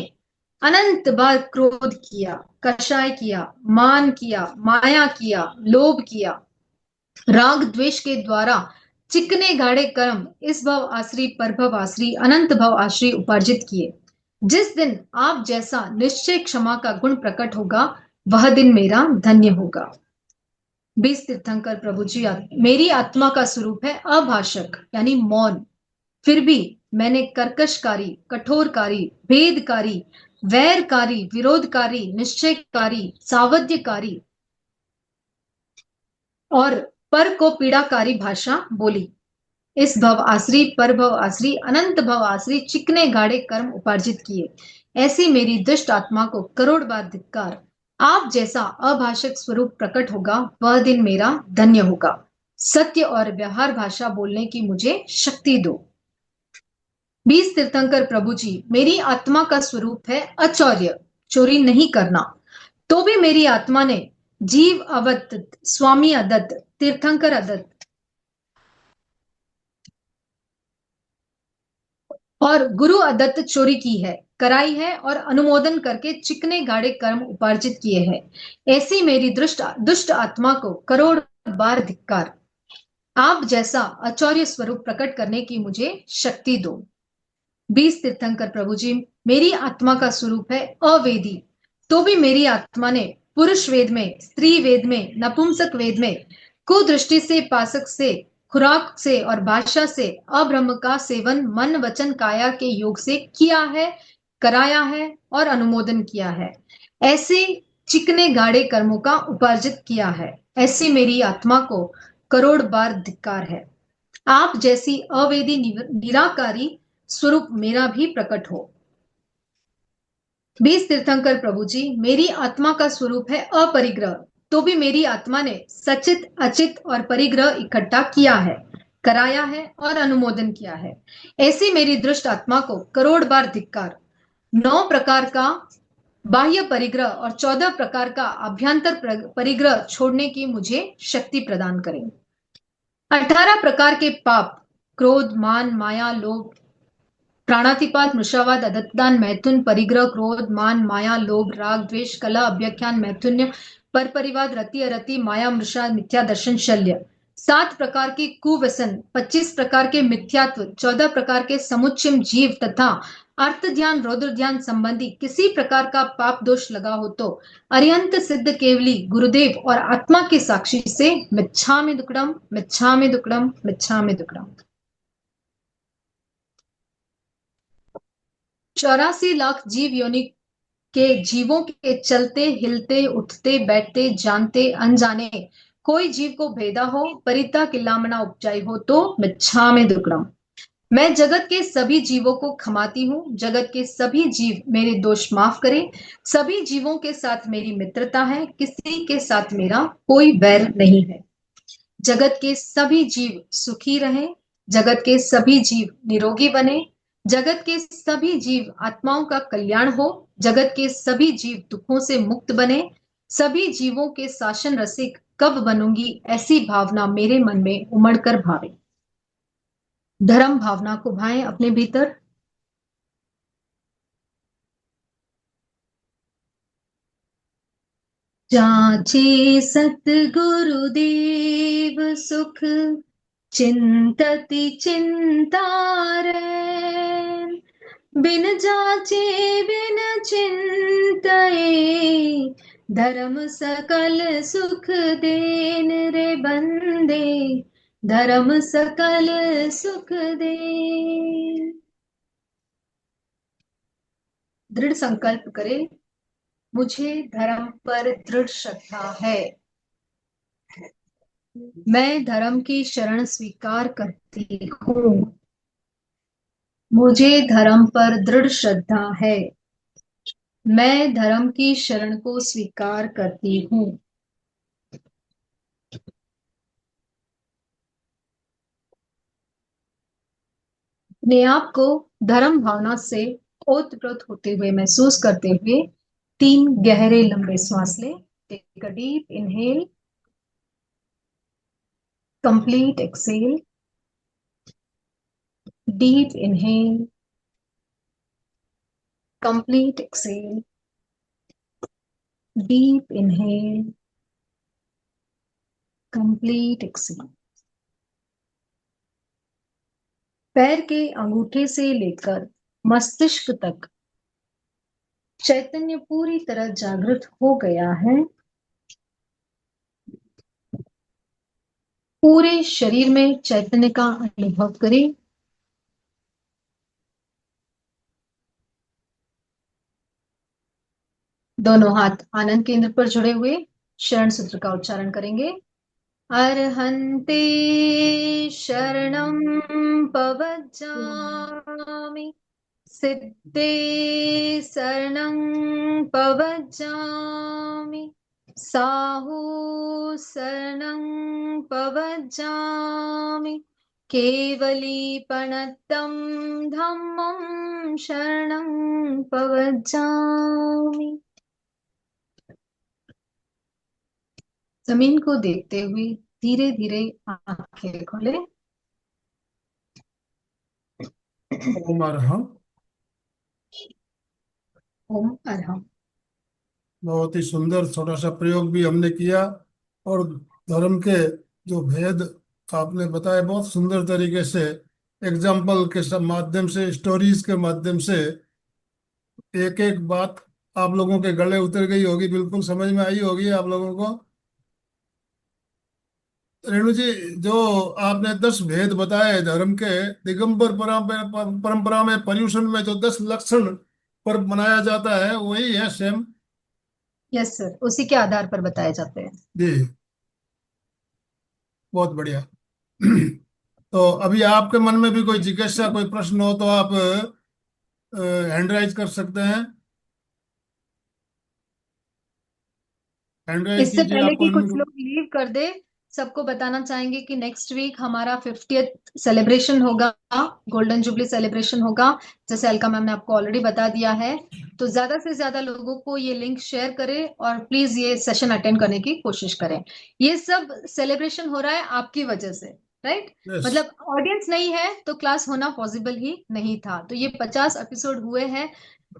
अनंत बार क्रोध किया, कषाय किया, मान किया, माया किया, लोभ किया, राग द्वेष के द्वारा चिकने गाढ़े कर्म इस भव आश्री परभव आश्री अनंत भव आश्री उपार्जित किए। जिस दिन आप जैसा निश्चय क्षमा का गुण प्रकट होगा वह दिन मेरा धन्य होगा। 20 तीर्थंकर प्रभु जी, मेरी आत्मा का स्वरूप है अभाषक यानी मौन, फिर भी मैंने कर्कशकारी, कठोरकारी, भेदकारी, वैरकारी, विरोधकारी, निश्चयकारी, सावध्यकारी और पर को पीड़ाकारी भाषा बोली। इस भव आश्री, पर भव आश्री, अनंत भव आश्री चिकने गाढ़े कर्म उपार्जित किए। ऐसी मेरी दुष्ट आत्मा को करोड़ बार धिक्कार। आप जैसा अभाषक स्वरूप प्रकट होगा, वह दिन मेरा धन्य होगा। सत्य और व्यवहार भाषा बोलने की मुझे शक्ति दो। 20 तीर्थंकर प्रभु जी, मेरी आत्मा का स्वरूप है अचौर्य, चोरी नहीं करना। तो भी मेरी आत्मा ने जीव अवत, स्वामी अदत्त, तीर्थंकर अदत्त और गुरु अदत्त चोरी की है, कराई है और अनुमोदन करके चिकने गाढ़े कर्म उपार्जित किए हैं। ऐसी मेरी दुष्ट आत्मा को करोड़ बार धिक्कार। आप जैसा अचौर्य स्वरूप प्रकट करने की मुझे शक्ति दो। 20 तीर्थंकर प्रभु जी, मेरी आत्मा का स्वरूप है अवेदी। तो भी मेरी आत्मा ने पुरुष वेद में, स्त्री वेद में, नपुंसक वेद में, कुदृष्टि से, पासक से, खुराक से और भाषा से अब्रह्म का सेवन मन वचन काया के योग से किया है, कराया है और अनुमोदन किया है। ऐसे चिकने गाढ़े कर्मों का उपार्जित किया है। ऐसी मेरी आत्मा को करोड़ बार धिक्कार है। आप जैसी अवेदी निराकारी स्वरूप मेरा भी प्रकट हो। 20 तीर्थंकर प्रभु जी, मेरी आत्मा का स्वरूप है अपरिग्रह। तो भी मेरी आत्मा ने सचित, अचित और परिग्रह इकट्ठा किया है, कराया है और अनुमोदन किया है। ऐसी मेरी दृष्ट आत्मा को करोड़ बार धिक्कार। 9 प्रकार का बाह्य परिग्रह और 14 प्रकार का अभ्यंतर परिग्रह छोड़ने की मुझे शक्ति प्रदान करें। 18 प्रकार के पाप, क्रोध, मान, माया, लोभ, प्राणातिपात, मृषावाद, अदत्तदान, मैथुन, परिग्रह, क्रोध, मान, माया, लोभ, राग, द्वेष, कलह, अभ्याख्यान, मैथुन्य, पर परिवाद, रति, अरति, माया, मृषा, मिथ्या दर्शन, शल्य। 7 प्रकार की कुव्यसन, 25 प्रकार के मिथ्यात्व, 14 प्रकार के समुच्चय जीव तथा अर्थ ध्यान, रौद्र ध्यान संबंधी किसी प्रकार का पाप दोष लगा हो तो अरिहंत सिद्ध केवली गुरुदेव और आत्मा के साक्षी से मिच्छामि दुक्कडम, मिच्छामि दुक्कडम, मिच्छामि दुक्कडम। 84 लाख जीव योनि के जीवों के चलते, हिलते, उठते, बैठते, जानते, अनजाने कोई जीव को भेदा हो, परिता किल्लामना उपजाई हो तो मिच्छामि दुक्कडम। मैं जगत के सभी जीवों को क्षमाती हूँ। जगत के सभी जीव मेरे दोष माफ करें। सभी जीवों के साथ मेरी मित्रता है, किसी के साथ मेरा कोई वैर नहीं है। जगत के सभी जीव सुखी रहें। जगत के सभी जीव निरोगी बने। जगत के सभी जीव आत्माओं का कल्याण हो। जगत के सभी जीव दुखों से मुक्त बने। सभी जीवों के शासन रसिक कब बनूंगी, ऐसी भावना मेरे मन में उमड़कर भावे। धर्म भावना को भाएं अपने भीतर। जाचे सतगुरुदेव सुख, चिंतति चिंतारैन। बिन जाचे बिन चिंतए, धर्म सकल सुख देन रे बंदे, धर्म सकल सुख देन। दृढ़ संकल्प करे, मुझे धर्म पर दृढ़ श्रद्धा है। मैं धर्म की शरण स्वीकार करती हूँ। मुझे धर्म पर दृढ़ श्रद्धा है। मैं धर्म की शरण को स्वीकार करती हूँ। अपने आप को धर्म भावना से ओतप्रोत होते हुए महसूस करते हुए 3 गहरे लंबे श्वास लें। Take a deep inhale, complete exhale, deep inhale, complete exhale, deep inhale, complete exhale. पैर के अंगूठे से लेकर मस्तिष्क तक चैतन्य पूरी तरह जागृत हो गया है। पूरे शरीर में चैतन्य का अनुभव करें। दोनों हाथ आनंद केंद्र पर जुड़े हुए शरण सूत्र का उच्चारण करेंगे। अर्हन्ते शरणं पवज्जामि, सिद्धे शरणं पवज्जामि, साहु शरणं पवज्जामि, केवलीपणतं धम्मं शरणं पवज्जामि। जमीन को देखते हुए धीरे धीरे आंखें खोले। ओम अरहम। ओम अरहम। बहुत ही सुंदर छोटा सा प्रयोग भी हमने किया, और धर्म के जो भेद आपने बताए बहुत सुंदर तरीके से, एग्जाम्पल के सब माध्यम से, स्टोरीज के माध्यम से एक एक बात आप लोगों के गले उतर गई होगी, बिल्कुल समझ में आई होगी आप लोगों को। रेणु जी, जो आपने 10 भेद बताए धर्म के, दिगंबर परंपरा में पर्यूषण में जो 10 लक्षण पर मनाया जाता है वही है सेम? यस सर, उसी के आधार पर बताए जाते हैं। जी, बहुत बढ़िया। तो अभी आपके मन में भी कोई जिज्ञासा, कोई प्रश्न हो तो आप हैंड राइज कर सकते हैं। हैंड राइज इससे कीजिए, पहले आपको कि कुछ अनम्यूट। लोग लीव कर दे, सबको बताना चाहेंगे कि नेक्स्ट वीक हमारा 50th सेलिब्रेशन होगा, गोल्डन जुबली सेलिब्रेशन होगा, जैसे अलका मैम ने आपको ऑलरेडी बता दिया है। तो ज्यादा से ज्यादा लोगों को ये लिंक शेयर करें और प्लीज ये सेशन अटेंड करने की कोशिश करें। ये सब सेलिब्रेशन हो रहा है आपकी वजह से, राइट? यस। मतलब ऑडियंस नहीं है तो क्लास होना पॉसिबल ही नहीं था। तो ये 50 एपिसोड हुए हैं,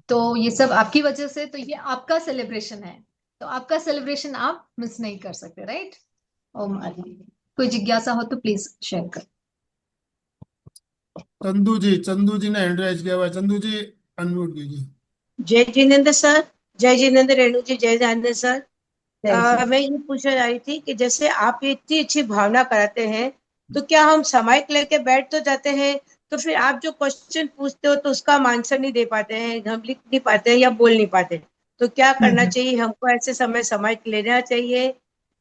तो ये सब आपकी वजह से, तो ये आपका सेलिब्रेशन है, तो आपका सेलिब्रेशन आप मिस नहीं कर सकते, राइट? ओम अरहम। कोई जिज्ञासा हो तो प्लीज शेयर कर। चंदू जी ने हैंड राइज किया हुआ है। चंदू जी, अनम्यूट कीजिए। जय जिनेन्द्र सर। जय जिनेन्द्र रेणु जी, जय जिनेन्द्र सर। जय श्री। मैं ये पूछना चाह रही थी कि जैसे आप ये इतनी अच्छी भावना कराते हैं, तो क्या हम सामायिक लेके बैठ तो जाते हैं, तो फिर आप जो क्वेश्चन पूछते हो तो उसका हम आंसर नहीं दे पाते हैं, हम लिख नहीं पाते हैं या बोल नहीं पाते, तो क्या करना चाहिए हमको? ऐसे समय सामायिक लेना चाहिए,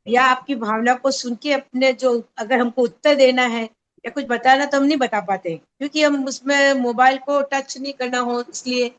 या आपकी भावना को सुन के अपने जो, अगर हमको उत्तर देना है या कुछ बताना तो हम नहीं बता पाते क्योंकि हम उसमें मोबाइल को टच नहीं करना हो, इसलिए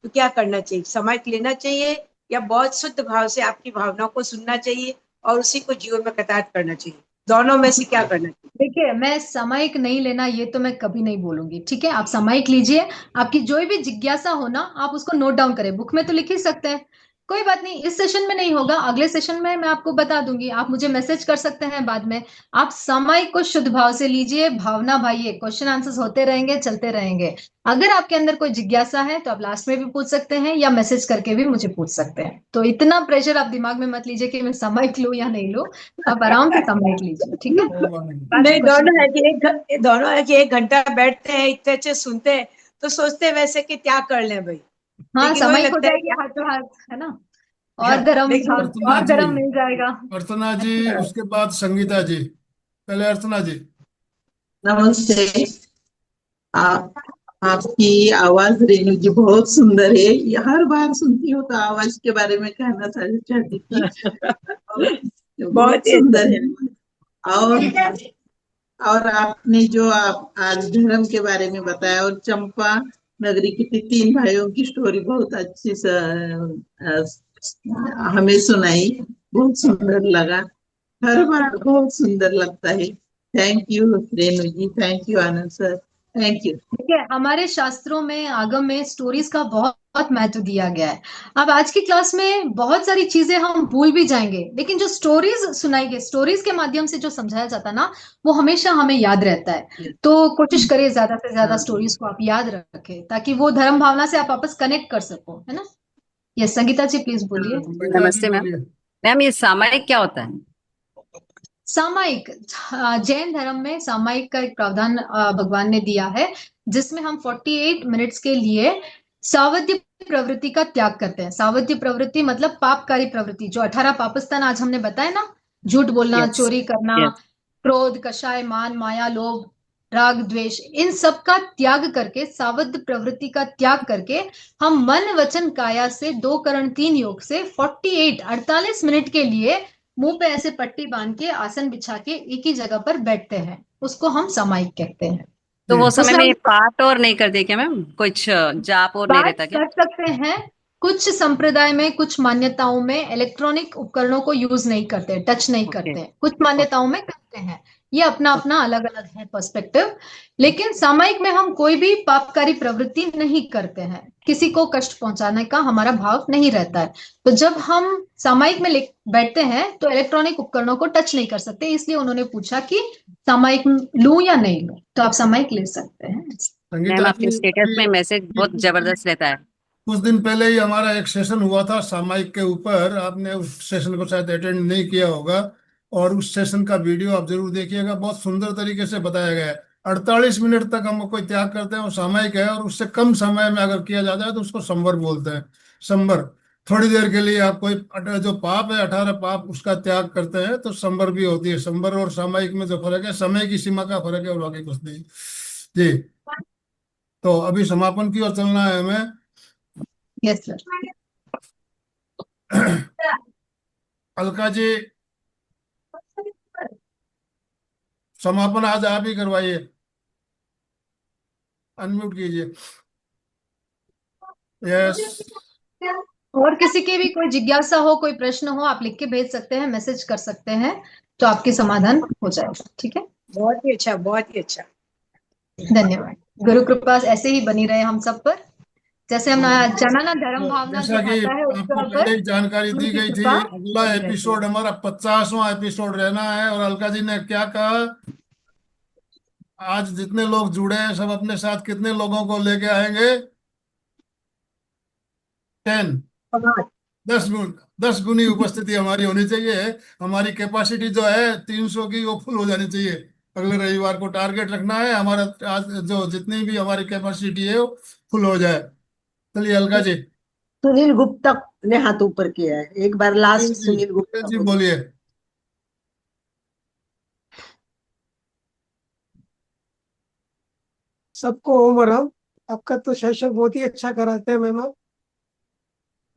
तो क्या करना चाहिए? समय लेना चाहिए या बहुत शुद्ध भाव से आपकी भावनाओं को सुनना चाहिए और उसी को जीवन में कथार्थ करना चाहिए? दोनों में से क्या करना चाहिए? देखिए, मैं सामयिक नहीं लेना ये तो मैं कभी नहीं बोलूंगी, ठीक है? आप सामयिक लीजिए, आपकी जो भी जिज्ञासा हो ना आप उसको नोट डाउन करें, बुक में तो लिख ही सकते हैं। कोई बात नहीं, इस सेशन में नहीं होगा, अगले सेशन में मैं आपको बता दूंगी, आप मुझे मैसेज कर सकते हैं बाद में। आप सामयिक को शुद्ध भाव से लीजिए, भावना भाइये, क्वेश्चन आंसर्स होते रहेंगे, चलते रहेंगे। अगर आपके अंदर कोई जिज्ञासा है तो आप लास्ट में भी पूछ सकते हैं या मैसेज करके भी मुझे पूछ सकते हैं। तो इतना प्रेशर आप दिमाग में मत लीजिए कि मैं सामयिक लूं या नहीं लूं, आप आराम से सामयिक लीजिए, ठीक है? ओम अरहम। नहीं, क्वेश्चन दोनों है कि 1 घंटा बैठते हैं, इतने अच्छे सुनते हैं, तो सोचते हैं वैसे कि क्या कर लें भाई, हाँ, लेकिन वही सामयिक हो लगता है जाएगी कि हाथों हाथ, है ना? हाँ, और धर्म, लेकिन अर्चना और जी, धर्म मिल जाएगा। अर्चना जी, अच्छा। उसके बाद संगीता जी। पहले अर्चना जी। नमस्ते। आप आपकी आवाज रेणु जी बहुत सुंदर है, ये हर बार सुनती हूँ तो आवाज के बारे में कहना चाहती थी। बहुत बहुत ही अच्छा। सुंदर है। और आपने जो आप आज धर्म के बारे में बताया, और चंपा नगरी की 3 भाइयों की स्टोरी बहुत अच्छी हमें सुनाई, बहुत सुंदर लगा। हर बार बहुत सुंदर लगता है। Thank you Renu ji, thank you Anand sir, thank you. देखिए, हमारे शास्त्रों में, आगम में स्टोरीज का बहुत बहुत महत्व दिया गया है। अब आज की क्लास में बहुत सारी चीजें हम भूल भी जाएंगे, लेकिन जो स्टोरीज सुनाई गई, स्टोरीज के माध्यम से जो समझाया जाता ना, वो हमेशा हमें याद रहता है। तो कोशिश करिए ज्यादा से ज्यादा स्टोरीज को आप याद रखें, ताकि वो धर्म भावना से आप वापस कनेक्ट कर सको, है ना? यस, संगीता जी प्लीज बोलिए। संगीता जी नमस्ते मैम। बोलिए। मैम, ये सामायिक क्या होता है? सामायिक, जैन धर्म में सामायिक का एक प्रावधान भगवान ने दिया है, जिसमें हम 48 मिनट्स के लिए सावध्य प्रवृत्ति का त्याग करते हैं। सावध्य प्रवृत्ति मतलब पापकारी प्रवृत्ति, जो 18 पापस्थान आज हमने बताया ना, झूठ बोलना, यस, चोरी करना, यस। क्रोध, कषाय, मान, माया, लोभ, राग द्वेष, इन सब का त्याग करके, सावध प्रवृत्ति का त्याग करके हम मन वचन काया से 2 करण 3 योग से 48 मिनट के लिए मुंह पे ऐसे पट्टी बांध के आसन बिछा के एक ही जगह पर बैठते हैं, उसको हम सामायिक कहते हैं। तो वो जी। समय उसमें हम में पाठ और नहीं करते क्या मैम? कुछ जाप और नहीं बात रहता क्या? कर सकते हैं। कुछ संप्रदाय में, कुछ मान्यताओं में इलेक्ट्रॉनिक उपकरणों को यूज नहीं करते, टच नहीं ओके। करते, कुछ मान्यताओं में करते हैं। ये अपना अपना अलग अलग है पर्सपेक्टिव। लेकिन सामायिक में हम कोई भी पापकारी प्रवृत्ति नहीं करते हैं, किसी को कष्ट पहुंचाने का हमारा भाव नहीं रहता है। तो जब हम सामायिक में बैठते हैं तो इलेक्ट्रॉनिक उपकरणों को टच नहीं कर सकते, इसलिए उन्होंने पूछा कि सामायिक लूं या नहीं लूं, तो आप सामायिक ले सकते हैं। मैम संगीता आपके जी, स्टेटस में मैसेज बहुत जबरदस्त रहता है। कुछ दिन पहले ही हमारा एक सेशन हुआ था सामायिक के ऊपर, आपने उस सेशन को शायद अटेंड नहीं किया होगा, और उस सेशन का वीडियो आप जरूर देखिएगा, बहुत सुंदर तरीके से बताया गया है। 48 मिनट तक हम कोई त्याग करते हैं वो सामायिक है, और उससे कम समय में अगर किया जाता है तो उसको संवर बोलते हैं। संवर, थोड़ी देर के लिए आप कोई जो पाप है 18 पाप उसका त्याग करते हैं तो संवर भी होती है। संवर और सामायिक में जो फर्क है, समय की सीमा का फर्क है और बाकी कुछ नहीं। जी, तो अभी समापन की ओर चलना है हमें। Yes sir. अलका जी, समापन आज आप ही करवाइए, अनम्यूट कीजिए। यस। और किसी की भी कोई जिज्ञासा हो, कोई प्रश्न हो, आप लिख के भेज सकते हैं, मैसेज कर सकते हैं, तो आपके समाधान हो जाएगा। ठीक है, बहुत ही अच्छा, बहुत ही अच्छा। धन्यवाद। गुरु कृपा ऐसे ही बनी रहे हम सब पर। जैसे हम जाना ना धर्म भावना जैसा कि दिखाता है उस आपको तरह पहले पर ही जानकारी गुरु दी की गई थी, कृपा अगला बनी रहती है। एपिसोड हमारा 50वां एपिसोड रहना है। और अलका जी ने क्या कहा, आज जितने लोग जुड़े हैं सब अपने साथ कितने लोगों को लेके आएंगे? 10, समाज। 10 गुण, 10 गुनी उपस्थिति हमारी होनी चाहिए। हमारी कैपेसिटी जो है 300 की, वो फुल हो जानी चाहिए। अगले रविवार को टारगेट रखना है हमारा, आज जो जितनी भी हमारी कैपेसिटी है वो फुल हो जाए। चलिए अलका जी। सुनील गुप्ता ने हाथ ऊपर किया है, एक बार लास्ट जी सुनील गुप्ता जी, बोले। बोलिए। सबको ओम राम। आपका तो सेशन बहुत ही अच्छा कराते हैं मैम आप।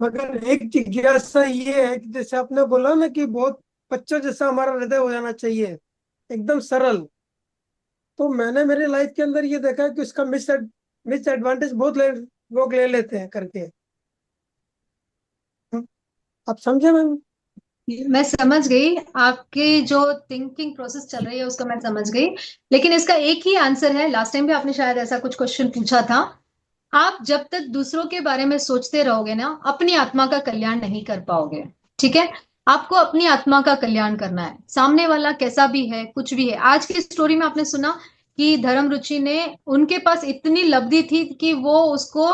मगर एक जिज्ञासा ये है कि जैसे आपने बोला ना कि बहुत बच्चों जैसा हमारा हृदय हो जाना चाहिए, एकदम सरल। तो मैंने मेरी लाइफ के अंदर ये देखा है कि उसका मिस एडवांटेज बहुत लोग ले लेते हैं करके। आप समझे मैम? मैं समझ गई, आपकी जो थिंकिंग प्रोसेस चल रही है उसको मैं समझ गई। लेकिन इसका एक ही आंसर है, लास्ट टाइम भी आपने शायद ऐसा कुछ क्वेश्चन पूछा था। आप जब तक दूसरों के बारे में सोचते रहोगे ना, अपनी आत्मा का कल्याण नहीं कर पाओगे। ठीक है, आपको अपनी आत्मा का कल्याण करना है। सामने वाला कैसा भी है, कुछ भी है। आज की स्टोरी में आपने सुना कि धर्म रुचि ने, उनके पास इतनी लब्धि थी कि वो उसको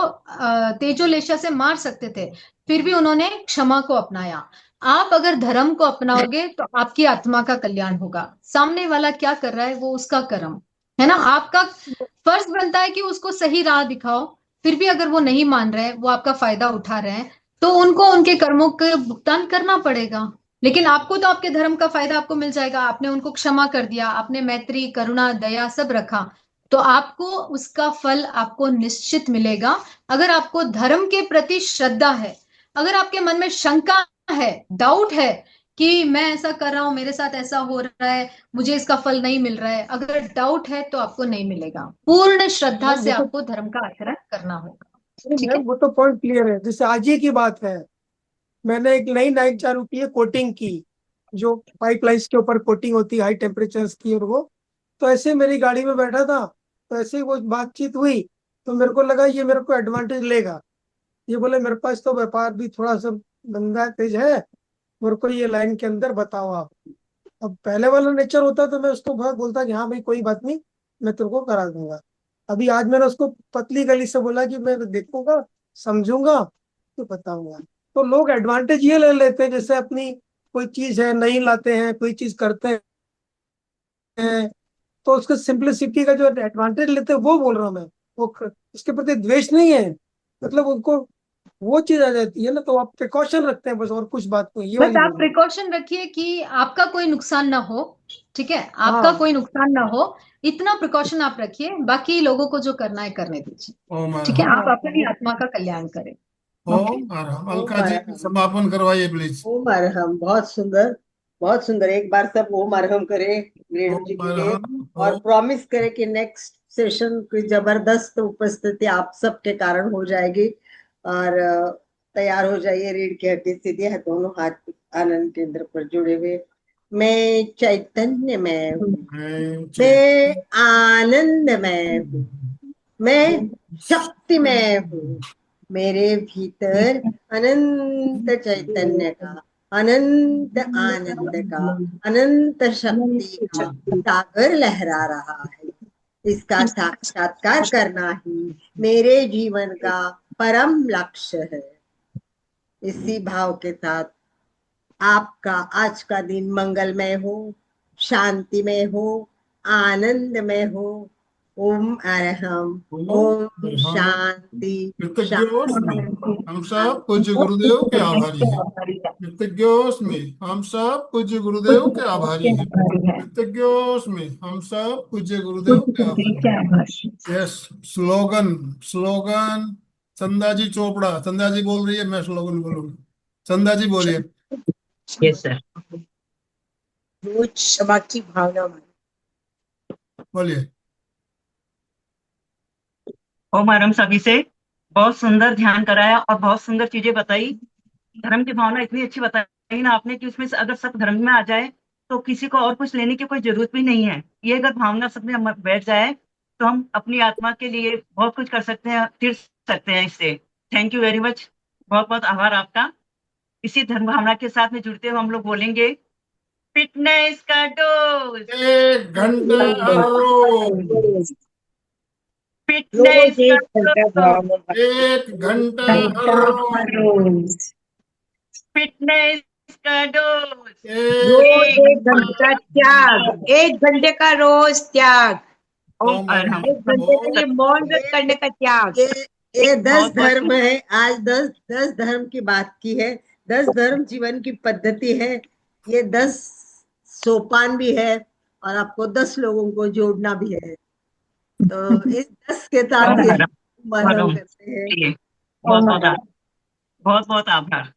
तेजोलेशा से मार सकते थे, फिर भी उन्होंने क्षमा को अपनाया। आप अगर धर्म को अपनाओगे तो आपकी आत्मा का कल्याण होगा। सामने वाला क्या कर रहा है वो उसका कर्म है ना। आपका फर्ज बनता है कि उसको सही राह दिखाओ। फिर भी अगर वो नहीं मान रहे, वो आपका फायदा उठा रहे हैं, तो उनको उनके कर्मों का भुगतान करना पड़ेगा। लेकिन आपको तो आपके धर्म का फायदा आपको मिल जाएगा। आपने उनको क्षमा कर दिया, आपने मैत्री करुणा दया सब रखा, तो आपको उसका फल आपको निश्चित मिलेगा। अगर आपको धर्म के प्रति श्रद्धा है, अगर आपके मन में शंका है, डाउट है कि मैं ऐसा कर रहा हूं, मेरे साथ ऐसा हो रहा है, मुझे इसका फल नहीं मिल रहा है, अगर डाउट है तो आपको नहीं मिलेगा। पूर्ण श्रद्धा मैम से वो तो आपको धर्म का आचरण करना होगा। ठीक मैम है, वो तो पॉइंट क्लियर है। जैसे आज ही की बात है, मैंने एक नई नाइट चालू की है कोटिंग की, जो पाइपलाइंस के ऊपर कोटिंग होती है हाई टेम्परेचर्स की। और वो तो ऐसे ही मेरी गाड़ी में बैठा था, तो ऐसे ही वो बातचीत हुई, तो मेरे को लगा ये मेरे को एडवांटेज लेगा। ये बोले मेरे पास तो व्यापार भी थोड़ा सा धंधा तेज है, मेरे को ये लाइन के अंदर बताओ आप। अब पहले वाला नेचर होता तो मैं उसको बहुत बोलता कि हाँ भाई कोई बात नहीं, मैं तेरे को करा दूंगा। अभी आज मैंने उसको पतली गली से बोला कि मैं देखूंगा, समझूंगा, तो बताऊंगा। तो लोग एडवांटेज ये ले लेते हैं, जैसे अपनी कोई चीज है नहीं लाते हैं, कोई चीज करते हैं, तो उसको सिंप्लिसिटी का जो एडवांटेज लेते हैं वो बोल रहा हूँ मैं। वो उसके प्रति द्वेष नहीं है, मतलब उनको वो चीज आ जाती है ना, तो आप प्रिकॉशन रखते हैं बस, और कुछ बात नहीं, ये बस वाली आप बात। प्रिकॉशन रखिए कि आपका कोई नुकसान ना हो, ठीक है, आपका हाँ कोई नुकसान ना हो, इतना प्रिकॉशन आप रखिए, बाकी लोगों को जो करना है करने दीजिए, ओम ठीक है, अरहम। आप अपनी आत्मा का कल्याण करें। ओके। ओम अरहम। ओम अलका जी अरहम। समापन करवाइए प्लीज। ओम अरहम। बहुत सुंदर, बहुत सुंदर। एक बार सब ओम अरहम करें रेणु जी ओम के लिए, अरहम। और प्रॉमिस करें कि नेक्स्ट सेशन की जबरदस्त उपस्थिति आप सबके कारण हो जाएगी। और तैयार हो जाइए, रीढ़ की हड्डी सीधी है, दोनों हाथ आनंद केंद्र पर जुड़े हुए। मैं चैतन्य में हूँ, मैं मैं आनंद में हूँ, मैं शक्ति में हूँ, मेरे भीतर अनंत चैतन्य का, अनंत आनंद का, अनंत शक्ति का सागर लहरा रहा है। इसका साक्षात्कार करना ही मेरे जीवन का परम लक्ष्य है। इसी भाव के साथ आपका आज का दिन मंगलमय हो, शांतिमय हो, आनंदमय हो। ओम अरहम। ओम शांति कृतज्ञोस्मि। शांति। हम सब पूज्य गुरुदेव के आभारी हैं। कृतज्ञोस्मि। हम सब पूज्य गुरुदेव के आभारी हैं। कृतज्ञोस्मि। हम सब पूज्य गुरुदेव के आभारी हैं। यस। Slogan, slogan. चंदा जी चोपड़ा, चंदा जी बोल रही है, मैं स्लोगन बोलूंगा। चंदा जी बोलिए। Yes sir. रोज क्षमा की भावना में। बोलिए। ओम आरम सभी से बहुत सुंदर ध्यान कराया और बहुत सुंदर चीजें बताई। धर्म की भावना इतनी अच्छी बताई ना आपने कि उसमें से अगर सब धर्म में आ जाए तो किसी को और कुछ लेने की कोई जरूरत भी नहीं है। ये अगर भावना सब में बैठ जाए तो हम अपनी आत्मा के लिए बहुत कुछ कर सकते हैं, फिर सकते हैं इससे। Thank you very much. बहुत बहुत आभार आपका। इसी धर्म भावना के साथ में जुड़ते हुए हम लोग बोलेंगे फिटनेस का डोज, 1 घंटा हर रोज। फिटनेस का एक घंटा डोज, भावना में। 1 घंटा हर रोज। फिटनेस का डोज। रोज एक एक घंटा त्याग, 1 घंटे का रोज त्याग, ओम अरहम। 1 घंटे के लिए मौन व्रत करने का त्याग। ये ये 10 बहुत बहुत धर्म है। आज 10 धर्म की बात की है। 10 धर्म जीवन की पद्धति है। ये 10 सोपान भी है, और आपको 10 लोगों को जोड़ना भी है। तो इस 10 के साथ ओम ही अरहम। हम अरहम। करते हैं। बहुत बहुत बहुत बहुत आभार।